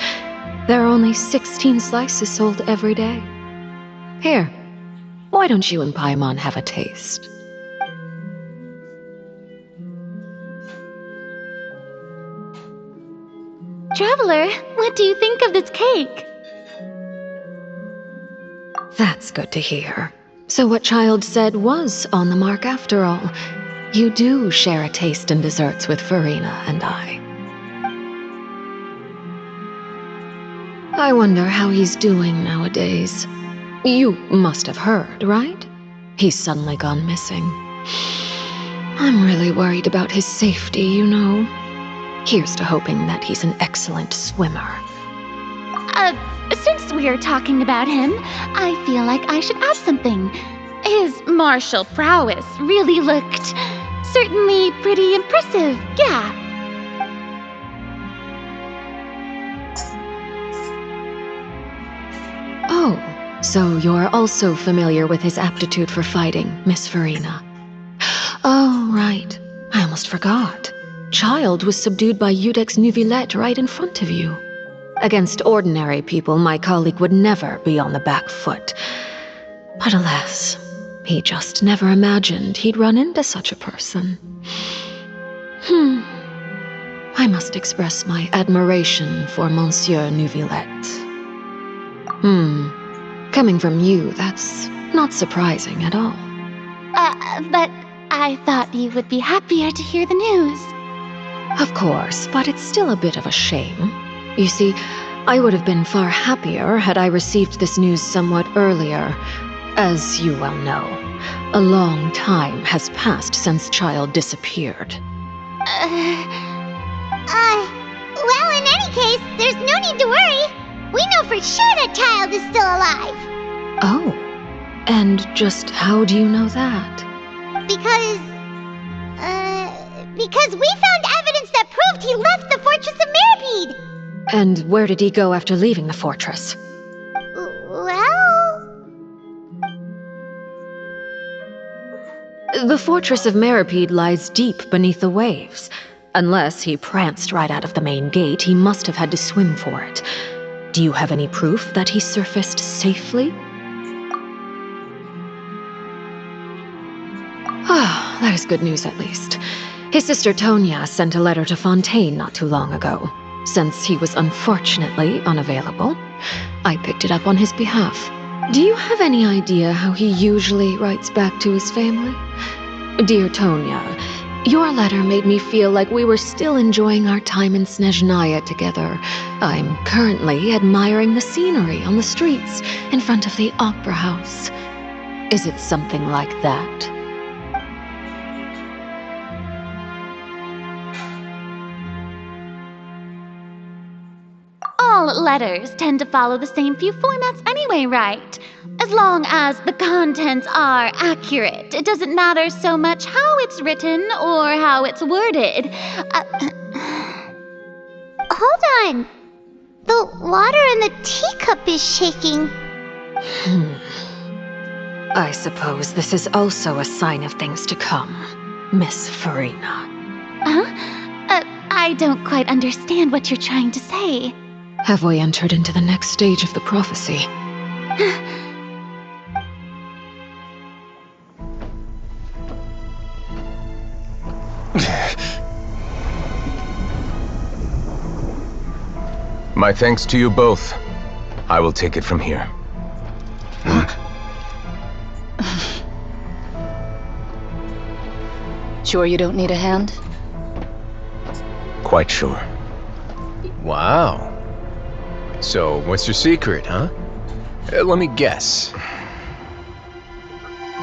[SPEAKER 14] There are only 16 slices sold every day. Here, why don't you and Paimon have a taste?
[SPEAKER 2] Traveler, what do you think of this cake?
[SPEAKER 14] That's good to hear. So what Child said was on the mark after all. You do share a taste in desserts with Farina and I. I wonder how he's doing nowadays. You must have heard, right? He's suddenly gone missing. I'm really worried about his safety, you know. Here's to hoping that he's an excellent swimmer.
[SPEAKER 2] Since we're talking about him, I feel like I should add something. His martial prowess really looked certainly pretty impressive, yeah.
[SPEAKER 14] Oh, so you're also familiar with his aptitude for fighting, Miss Farina. Oh, right. I almost forgot. Child was subdued by Udex Nuvillette right in front of you. Against ordinary people, my colleague would never be on the back foot. But alas, he just never imagined he'd run into such a person. I must express my admiration for Monsieur Nuvillette. Coming from you, that's not surprising at all.
[SPEAKER 2] But I thought you would be happier to hear the news.
[SPEAKER 14] Of course, but it's still a bit of a shame. You see, I would have been far happier had I received this news somewhat earlier. As you well know, a long time has passed since Child disappeared.
[SPEAKER 2] Well, in any case, there's no need to worry. We know for sure that Child is still alive.
[SPEAKER 14] Oh, and just how do you know that?
[SPEAKER 2] Because we found evidence that proved he left the Fortress of Meripede.
[SPEAKER 14] And where did he go after leaving the fortress?
[SPEAKER 2] Well...
[SPEAKER 14] The Fortress of Meripede lies deep beneath the waves. Unless he pranced right out of the main gate, he must have had to swim for it. Do you have any proof that he surfaced safely? Ah, that is good news at least. His sister Tonya sent a letter to Fontaine not too long ago. Since he was unfortunately unavailable, I picked it up on his behalf. Do you have any idea how he usually writes back to his family? Dear Tonya, your letter made me feel like we were still enjoying our time in Snezhnaya together. I'm currently admiring the scenery on the streets in front of the opera house. Is it something like that?
[SPEAKER 2] All letters tend to follow the same few formats anyway, right? As long as the contents are accurate, it doesn't matter so much how it's written or how it's worded.
[SPEAKER 15] Hold on. The water in the teacup is shaking.
[SPEAKER 14] I suppose this is also a sign of things to come, Miss Farina.
[SPEAKER 2] I don't quite understand what you're trying to say.
[SPEAKER 14] Have we entered into the next stage of the prophecy?
[SPEAKER 13] My thanks to you both. I will take it from here.
[SPEAKER 6] Sure you don't need a hand?
[SPEAKER 13] Quite sure.
[SPEAKER 5] Wow. So, what's your secret, huh? Let me guess.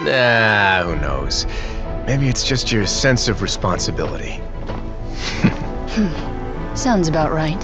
[SPEAKER 5] Nah, who knows? Maybe it's just your sense of responsibility.
[SPEAKER 6] Sounds about right.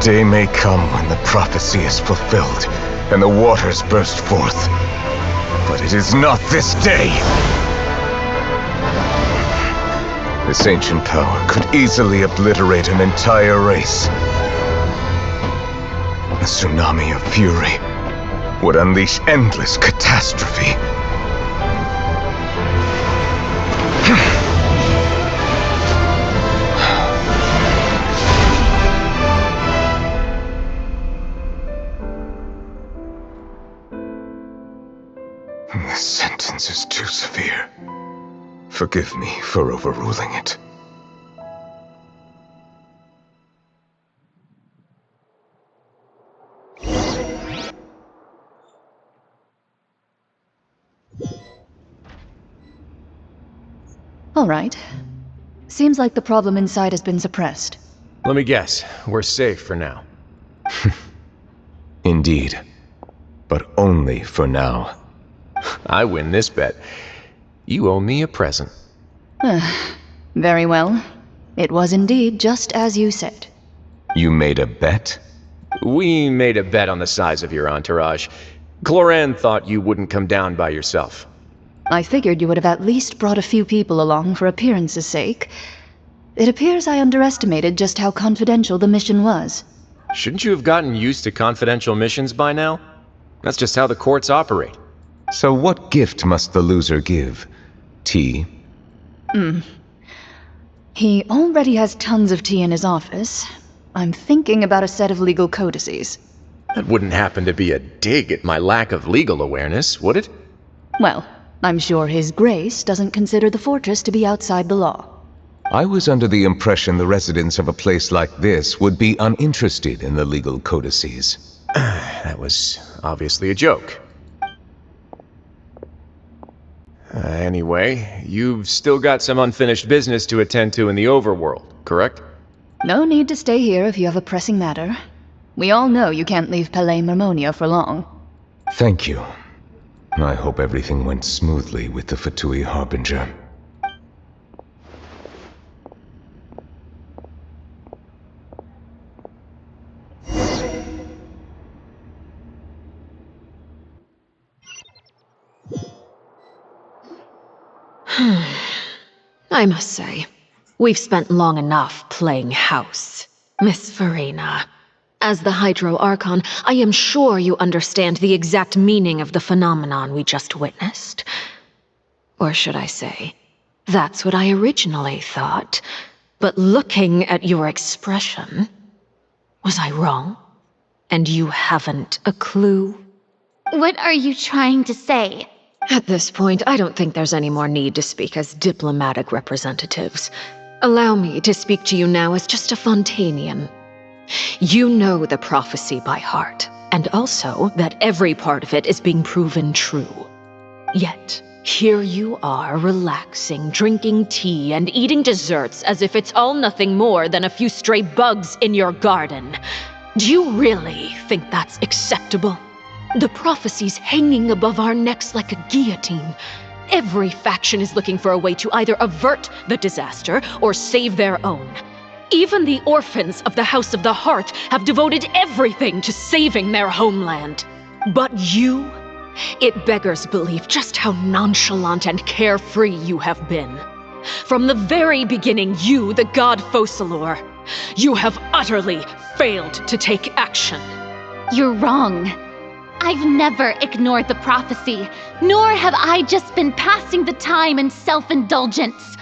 [SPEAKER 13] Day may come when the prophecy is fulfilled, and the waters burst forth. But it is not this day! This ancient power could easily obliterate an entire race. A tsunami of fury would unleash endless catastrophe. This sentence is too severe. Forgive me for overruling it.
[SPEAKER 6] All right. Seems like the problem inside has been suppressed.
[SPEAKER 5] Let me guess. We're safe for now.
[SPEAKER 13] Indeed. But only for now.
[SPEAKER 5] I win this bet. You owe me a present.
[SPEAKER 6] Very well. It was indeed just as you said.
[SPEAKER 13] You made a bet?
[SPEAKER 5] We made a bet on the size of your entourage. Cloran thought you wouldn't come down by yourself.
[SPEAKER 6] I figured you would have at least brought a few people along for appearance's sake. It appears I underestimated just how confidential the mission was.
[SPEAKER 5] Shouldn't you have gotten used to confidential missions by now? That's just how the courts operate.
[SPEAKER 13] So what gift must the loser give? Tea?
[SPEAKER 6] He already has tons of tea in his office. I'm thinking about a set of legal codices.
[SPEAKER 5] That wouldn't happen to be a dig at my lack of legal awareness, would it?
[SPEAKER 6] Well, I'm sure His Grace doesn't consider the fortress to be outside the law.
[SPEAKER 13] I was under the impression the residents of a place like this would be uninterested in the legal codices.
[SPEAKER 5] That was obviously a joke. Anyway, you've still got some unfinished business to attend to in the overworld, correct?
[SPEAKER 6] No need to stay here if you have a pressing matter. We all know you can't leave Palais Mermonia for long.
[SPEAKER 13] Thank you. I hope everything went smoothly with the Fatui Harbinger.
[SPEAKER 14] I must say, we've spent long enough playing house. Miss Farina, as the Hydro Archon, I am sure you understand the exact meaning of the phenomenon we just witnessed. Or should I say, that's what I originally thought. But looking at your expression, was I wrong? And you haven't a clue?
[SPEAKER 2] What are you trying to say?
[SPEAKER 14] At this point, I don't think there's any more need to speak as diplomatic representatives. Allow me to speak to you now as just a Fontanian. You know the prophecy by heart, and also that every part of it is being proven true. Yet, here you are relaxing, drinking tea, and eating desserts as if it's all nothing more than a few stray bugs in your garden. Do you really think that's acceptable? The prophecy's hanging above our necks like a guillotine. Every faction is looking for a way to either avert the disaster or save their own. Even the orphans of the House of the Hearth have devoted everything to saving their homeland. But you? It beggars belief just how nonchalant and carefree you have been. From the very beginning, you, the god Focalor, you have utterly failed to take action.
[SPEAKER 15] You're wrong. I've never ignored the prophecy, nor have I just been passing the time in self-indulgence.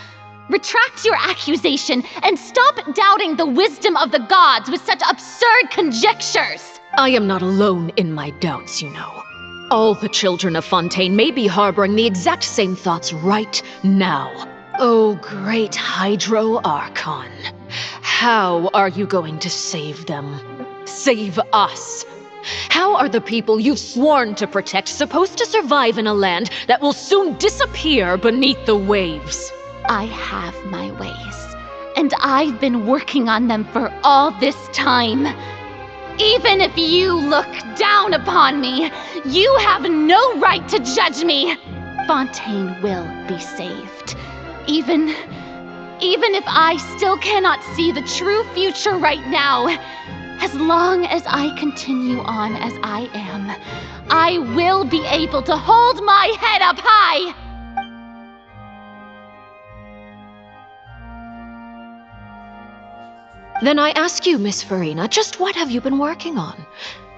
[SPEAKER 15] Retract your accusation and stop doubting the wisdom of the gods with such absurd conjectures.
[SPEAKER 14] I am not alone in my doubts, you know. All the children of Fontaine may be harboring the exact same thoughts right now. Oh, great Hydro Archon. How are you going to save them? Save us? How are the people you've sworn to protect supposed to survive in a land that will soon disappear beneath the waves?
[SPEAKER 15] I have my ways, and I've been working on them for all this time. Even if you look down upon me, you have no right to judge me. Fontaine will be saved. Even if I still cannot see the true future right now, as long as I continue on as I am, I will be able to hold my head up high.
[SPEAKER 14] Then I ask you, Miss Farina, just what have you been working on?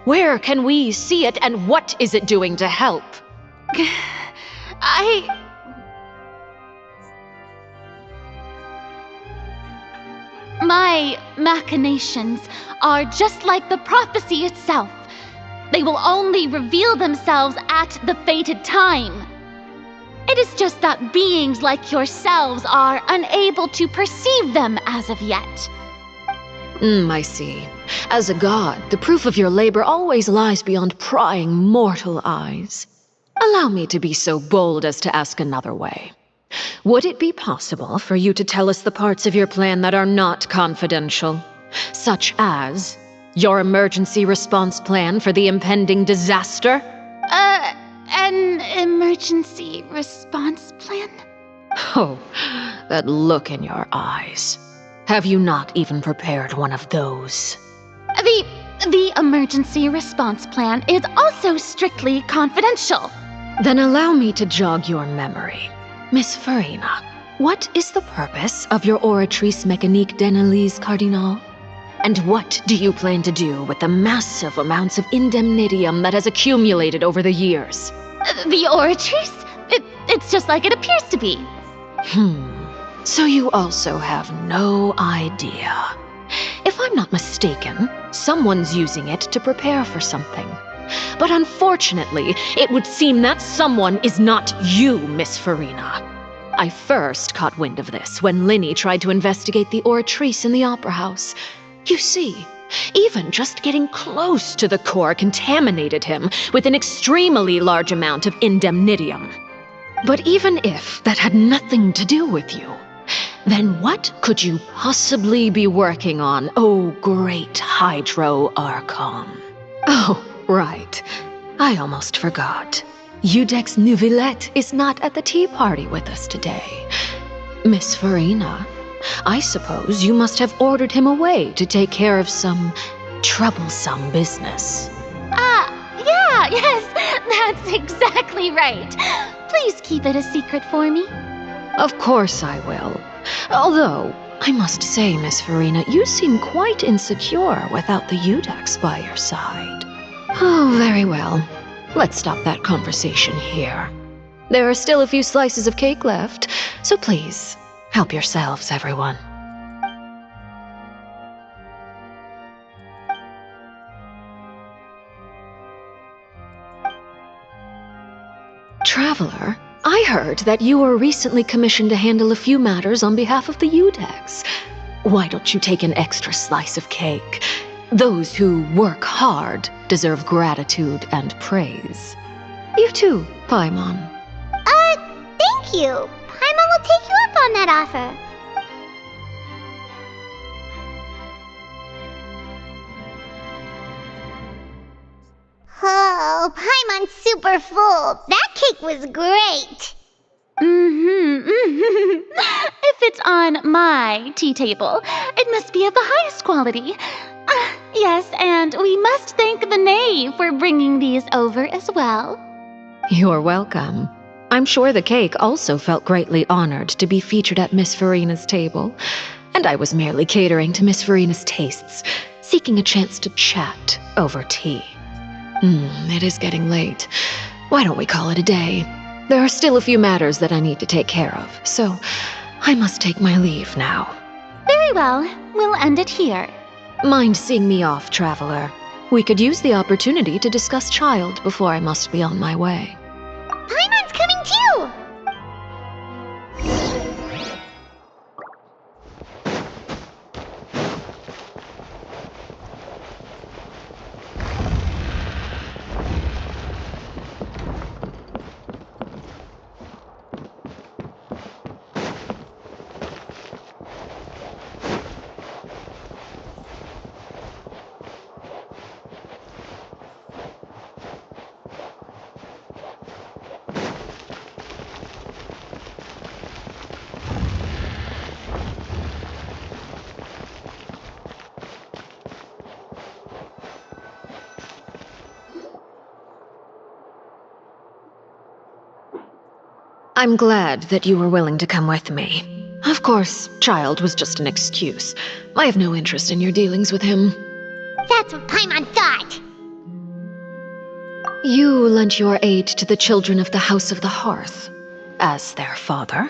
[SPEAKER 14] Where can we see it, and what is it doing to help?
[SPEAKER 15] My machinations are just like the prophecy itself. They will only reveal themselves at the fated time. It is just that beings like yourselves are unable to perceive them as of yet.
[SPEAKER 14] I see. As a god, the proof of your labor always lies beyond prying mortal eyes. Allow me to be so bold as to ask another way. Would it be possible for you to tell us the parts of your plan that are not confidential? Such as your emergency response plan for the impending disaster?
[SPEAKER 15] An emergency response plan?
[SPEAKER 14] Oh, that look in your eyes. Have you not even prepared one of those?
[SPEAKER 15] The emergency response plan is also strictly confidential.
[SPEAKER 14] Then allow me to jog your memory. Miss Farina, what is the purpose of your Oratrice Mécanique d'Analyse Cardinal? And what do you plan to do with the massive amounts of indemnitium that has accumulated over the years?
[SPEAKER 15] The Oratrice? It's just like it appears to be.
[SPEAKER 14] So you also have no idea. If I'm not mistaken, someone's using it to prepare for something. But unfortunately, it would seem that someone is not you, Miss Farina. I first caught wind of this when Linny tried to investigate the Oratrice in the Opera House. You see, even just getting close to the core contaminated him with an extremely large amount of indemnitium. But even if that had nothing to do with you, then what could you possibly be working on, oh great Hydro Archon? Oh, right. I almost forgot. Udex Nouvillette is not at the tea party with us today. Miss Farina, I suppose you must have ordered him away to take care of some troublesome business.
[SPEAKER 15] Yes, that's exactly right. Please keep it a secret for me.
[SPEAKER 14] Of course I will. Although, I must say, Miss Farina, you seem quite insecure without the Udex by your side. Oh, very well. Let's stop that conversation here. There are still a few slices of cake left, so please, help yourselves, everyone. Traveler, I heard that you were recently commissioned to handle a few matters on behalf of the Udex. Why don't you take an extra slice of cake? Those who work hard deserve gratitude and praise. You too, Paimon.
[SPEAKER 2] Thank you. Paimon will take you up on that offer. Oh, Paimon's super full. That cake was great.
[SPEAKER 15] If it's on my tea table, it must be of the highest quality. Yes, and we must thank the knave for bringing these over as well.
[SPEAKER 14] You're welcome. I'm sure the cake also felt greatly honored to be featured at Miss Farina's table, and I was merely catering to Miss Farina's tastes, seeking a chance to chat over tea. It is getting late. Why don't we call it a day? There are still a few matters that I need to take care of, so I must take my leave now.
[SPEAKER 15] Very well. We'll end it here.
[SPEAKER 14] Mind seeing me off, traveler? We could use the opportunity to discuss Child before I must be on my way.
[SPEAKER 2] Paimon's coming too!
[SPEAKER 14] I'm glad that you were willing to come with me. Of course, Child was just an excuse. I have no interest in your dealings with him.
[SPEAKER 2] That's what Paimon thought.
[SPEAKER 14] You lent your aid to the children of the House of the Hearth. As their father,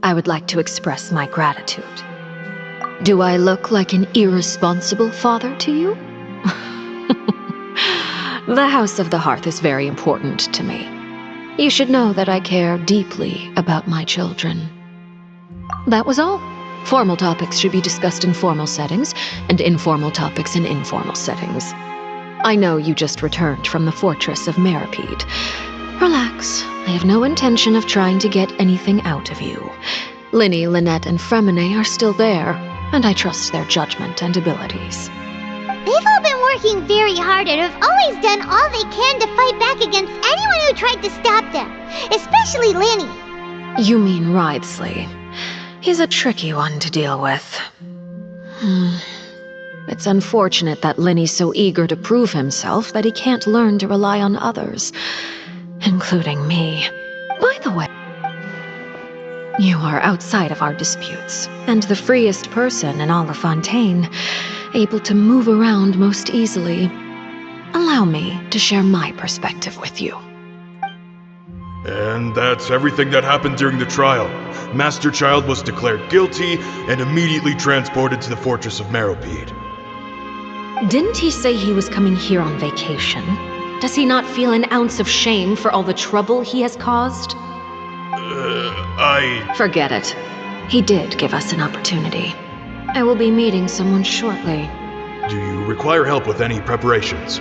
[SPEAKER 14] I would like to express my gratitude. Do I look like an irresponsible father to you? The House of the Hearth is very important to me. You should know that I care deeply about my children. That was all. Formal topics should be discussed in formal settings, and informal topics in informal settings. I know you just returned from the fortress of Meripede. Relax. I have no intention of trying to get anything out of you. Linny, Lynette, and Fremine are still there, and I trust their judgment and abilities.
[SPEAKER 2] They've all been working very hard and have always done all they can to fight back against anyone who tried to stop them, especially Linny.
[SPEAKER 14] You mean Wriothesley. He's a tricky one to deal with. It's unfortunate that Linny's so eager to prove himself that he can't learn to rely on others, including me. By the way, you are outside of our disputes, and the freest person in all of Fontaine, able to move around most easily. Allow me to share my perspective with you.
[SPEAKER 12] And that's everything that happened during the trial. Master Child was declared guilty and immediately transported to the Fortress of Meripede.
[SPEAKER 14] Didn't he say he was coming here on vacation? Does he not feel an ounce of shame for all the trouble he has caused?
[SPEAKER 12] Forget
[SPEAKER 14] it. He did give us an opportunity. I will be meeting someone shortly.
[SPEAKER 12] Do you require help with any preparations?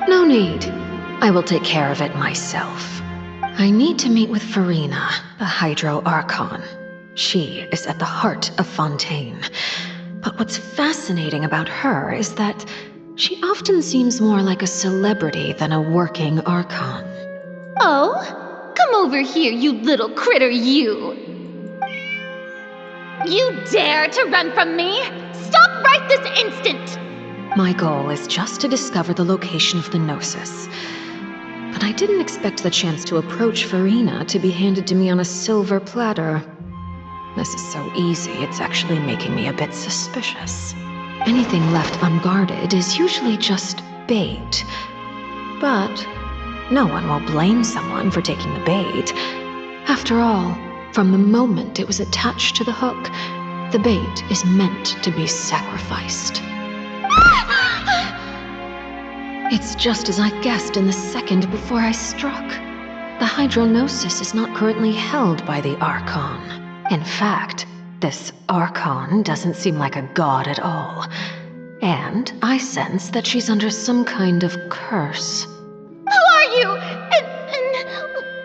[SPEAKER 14] No need. I will take care of it myself. I need to meet with Farina, the Hydro Archon. She is at the heart of Fontaine. But what's fascinating about her is that she often seems more like a celebrity than a working Archon.
[SPEAKER 15] Oh, come over here, you little critter, you! You dare to run from me? Stop right this instant!
[SPEAKER 14] My goal is just to discover the location of the Gnosis. But I didn't expect the chance to approach Farina to be handed to me on a silver platter. This is so easy, it's actually making me a bit suspicious. Anything left unguarded is usually just bait. But no one will blame someone for taking the bait. After all, from the moment it was attached to the hook, the bait is meant to be sacrificed. It's just as I guessed in the second before I struck. The Hydronosis is not currently held by the Archon. In fact, this Archon doesn't seem like a god at all. And I sense that she's under some kind of curse.
[SPEAKER 15] Who are you? And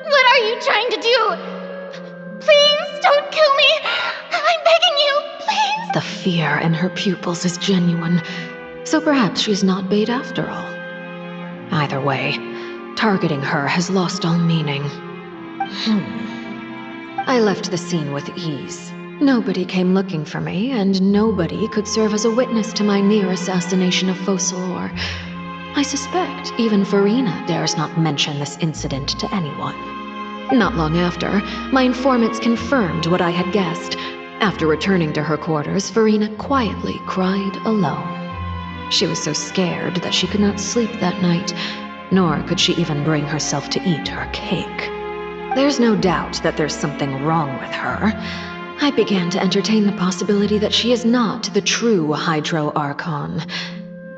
[SPEAKER 15] what are you trying to do? Please don't kill me. I'm begging you, please.
[SPEAKER 14] The fear in her pupils is genuine, so perhaps she's not bait after all. Either way, targeting her has lost all meaning. I left the scene with ease. Nobody came looking for me, and nobody could serve as a witness to my near assassination of Focalor. I suspect even Farina dares not mention this incident to anyone. Not long after, my informants confirmed what I had guessed. After returning to her quarters, Farina quietly cried alone. She was so scared that she could not sleep that night, nor could she even bring herself to eat her cake. There's no doubt that there's something wrong with her. I began to entertain the possibility that she is not the true Hydro Archon.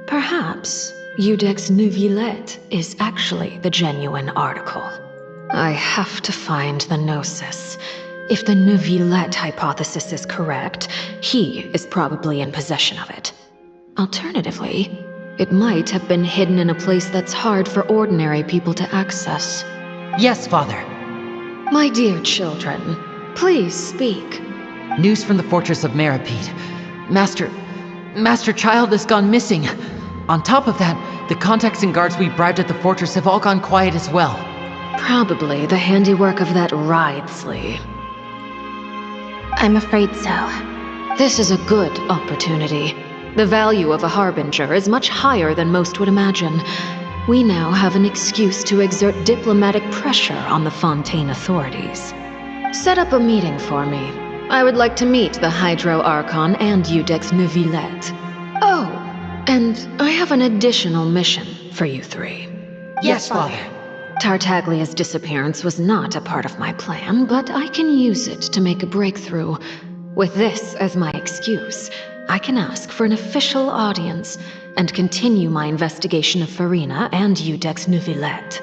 [SPEAKER 14] Perhaps Iudex Neuvillette is actually the genuine article. I have to find the Gnosis. If the Neuvillette hypothesis is correct, he is probably in possession of it. Alternatively, it might have been hidden in a place that's hard for ordinary people to access.
[SPEAKER 1] Yes, Father.
[SPEAKER 14] My dear children, please speak.
[SPEAKER 1] News from the fortress of Meripede. Master Child has gone missing. On top of that, the contacts and guards we bribed at the fortress have all gone quiet as well.
[SPEAKER 14] Probably the handiwork of that Ridesley.
[SPEAKER 3] I'm afraid so.
[SPEAKER 14] This is a good opportunity. The value of a Harbinger is much higher than most would imagine. We now have an excuse to exert diplomatic pressure on the Fontaine authorities. Set up a meeting for me. I would like to meet the Hydro Archon and Iudex Neuvillette. Oh, and I have an additional mission for you three.
[SPEAKER 1] Yes, Father.
[SPEAKER 14] Tartaglia's disappearance was not a part of my plan, but I can use it to make a breakthrough. With this as my excuse, I can ask for an official audience and continue my investigation of Farina and Iudex Neuvillette.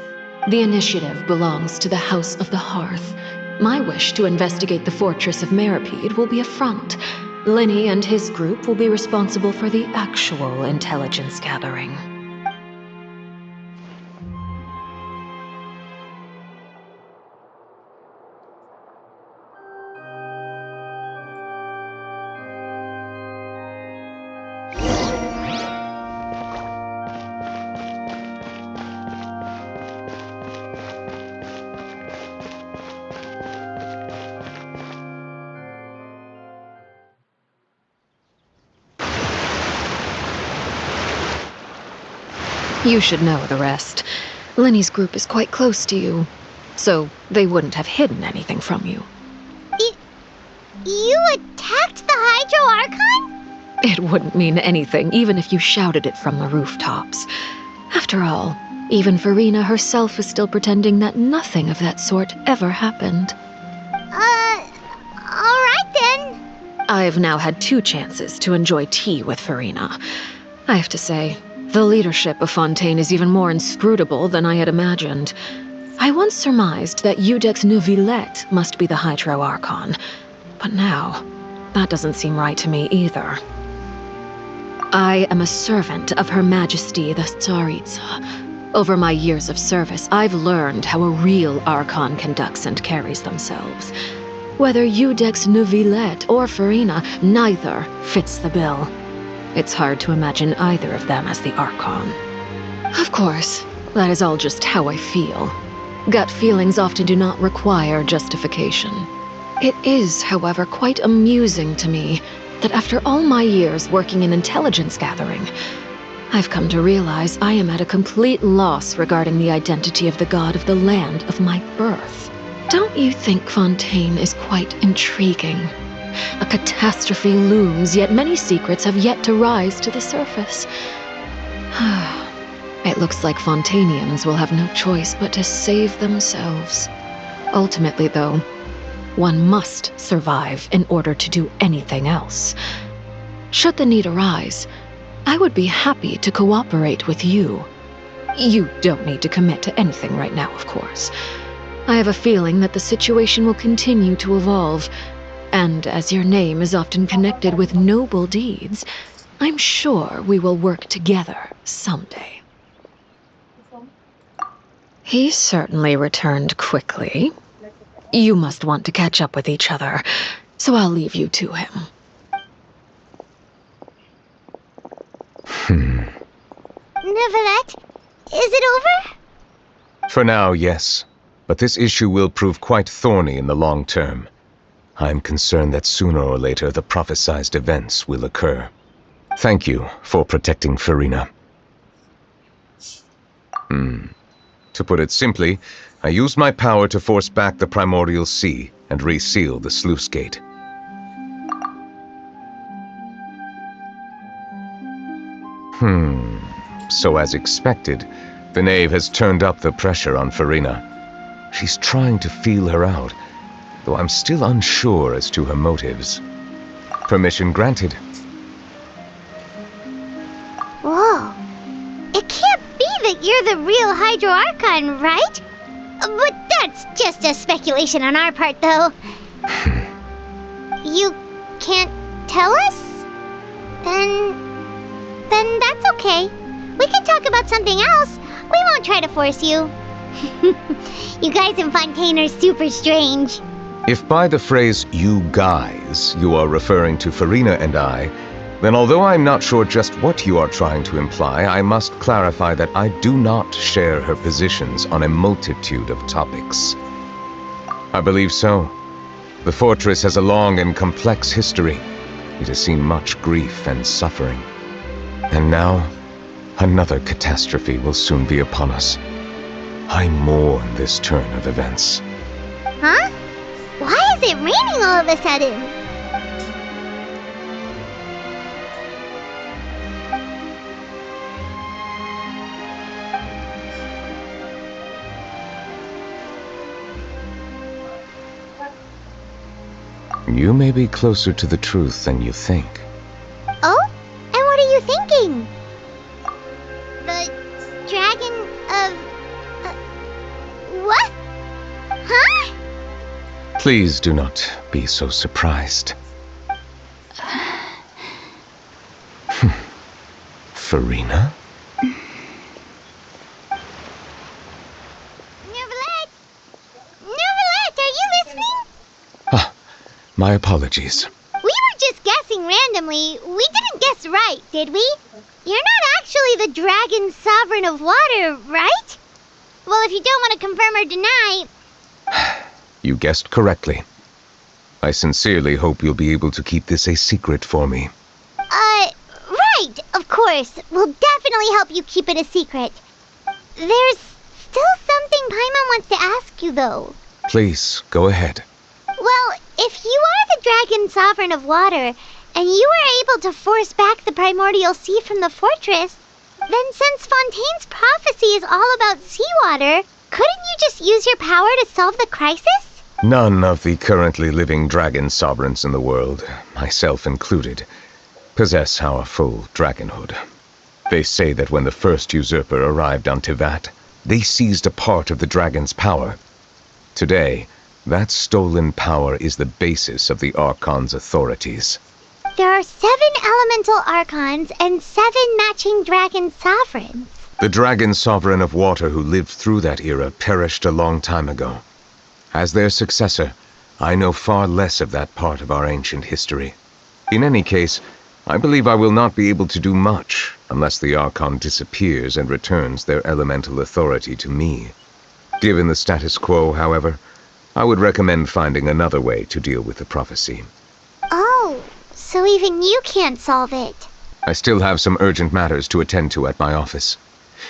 [SPEAKER 14] The initiative belongs to the House of the Hearth. My wish to investigate the fortress of Meripede will be a front. Linny and his group will be responsible for the actual intelligence gathering. You should know the rest. Linny's group is quite close to you, so they wouldn't have hidden anything from you.
[SPEAKER 2] You attacked the Hydro Archon?
[SPEAKER 14] It wouldn't mean anything, even if you shouted it from the rooftops. After all, even Farina herself is still pretending that nothing of that sort ever happened.
[SPEAKER 2] Alright then.
[SPEAKER 14] I've now had 2 chances to enjoy tea with Farina. I have to say, the leadership of Fontaine is even more inscrutable than I had imagined. I once surmised that Iudex Neuvillette must be the Hydro Archon, but now, that doesn't seem right to me either. I am a servant of Her Majesty the Tsaritsa. Over my years of service, I've learned how a real Archon conducts and carries themselves. Whether Iudex Neuvillette or Farina, neither fits the bill. It's hard to imagine either of them as the Archon. Of course, that is all just how I feel. Gut feelings often do not require justification. It is, however, quite amusing to me that after all my years working in intelligence gathering, I've come to realize I am at a complete loss regarding the identity of the god of the land of my birth. Don't you think Fontaine is quite intriguing? A catastrophe looms, yet many secrets have yet to rise to the surface. It looks like Fontainians will have no choice but to save themselves. Ultimately, though, one must survive in order to do anything else. Should the need arise, I would be happy to cooperate with you. You don't need to commit to anything right now, of course. I have a feeling that the situation will continue to evolve, and as your name is often connected with noble deeds, I'm sure we will work together someday. He certainly returned quickly. You must want to catch up with each other, so I'll leave you to him.
[SPEAKER 2] Neuvillette, is it over?
[SPEAKER 13] For now, yes. But this issue will prove quite thorny in the long term. I'm concerned that sooner or later the prophesized events will occur. Thank you for protecting Farina. To put it simply, I used my power to force back the primordial sea and reseal the sluice gate. So as expected, the knave has turned up the pressure on Farina. She's trying to feel her out, though I'm still unsure as to her motives. Permission granted.
[SPEAKER 2] Whoa. It can't be that you're the real Hydro Archon, right? But that's just a speculation on our part, though. You can't tell us? Then that's okay. We can talk about something else. We won't try to force you. You guys in Fontaine are super strange.
[SPEAKER 13] If by the phrase, "you guys," you are referring to Farina and I, then although I'm not sure just what you are trying to imply, I must clarify that I do not share her positions on a multitude of topics. I believe so. The fortress has a long and complex history. It has seen much grief and suffering. And now, another catastrophe will soon be upon us. I mourn this turn of events.
[SPEAKER 2] Huh? Why is it raining all of a sudden?
[SPEAKER 13] You may be closer to the truth than you think.
[SPEAKER 2] Oh? And what are you thinking? The dragon of... what? Huh?
[SPEAKER 13] Please do not be so surprised. Farina?
[SPEAKER 2] Neuvillette! Neuvillette, are you listening?
[SPEAKER 13] My apologies.
[SPEAKER 2] We were just guessing randomly. We didn't guess right, did we? You're not actually the dragon sovereign of water, right? Well, if you don't want to confirm or deny...
[SPEAKER 13] You guessed correctly. I sincerely hope you'll be able to keep this a secret for me.
[SPEAKER 2] Right, of course. We'll definitely help you keep it a secret. There's still something Paimon wants to ask you, though.
[SPEAKER 13] Please, go ahead.
[SPEAKER 2] Well, if you are the dragon sovereign of water, and you were able to force back the primordial sea from the fortress, then since Fontaine's prophecy is all about seawater, couldn't you just use your power to solve the crisis?
[SPEAKER 13] None of the currently living dragon sovereigns in the world, myself included, possess our full dragonhood. They say that when the first usurper arrived on Tivat, they seized a part of the dragon's power. Today, that stolen power is the basis of the Archon's authorities.
[SPEAKER 2] There are 7 elemental Archons and 7 matching dragon sovereigns.
[SPEAKER 13] The dragon sovereign of water who lived through that era perished a long time ago. As their successor, I know far less of that part of our ancient history. In any case, I believe I will not be able to do much unless the Archon disappears and returns their elemental authority to me. Given the status quo, however, I would recommend finding another way to deal with the prophecy.
[SPEAKER 2] Oh, so even you can't solve it.
[SPEAKER 13] I still have some urgent matters to attend to at my office.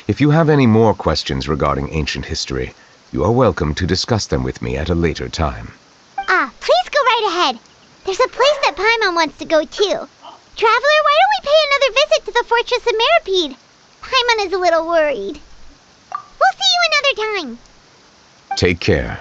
[SPEAKER 13] If you have any more questions regarding ancient history, you are welcome to discuss them with me at a later time.
[SPEAKER 2] Please go right ahead. There's a place that Paimon wants to go too. Traveler, why don't we pay another visit to the Fortress of Meropide? Paimon is a little worried. We'll see you another time.
[SPEAKER 13] Take care.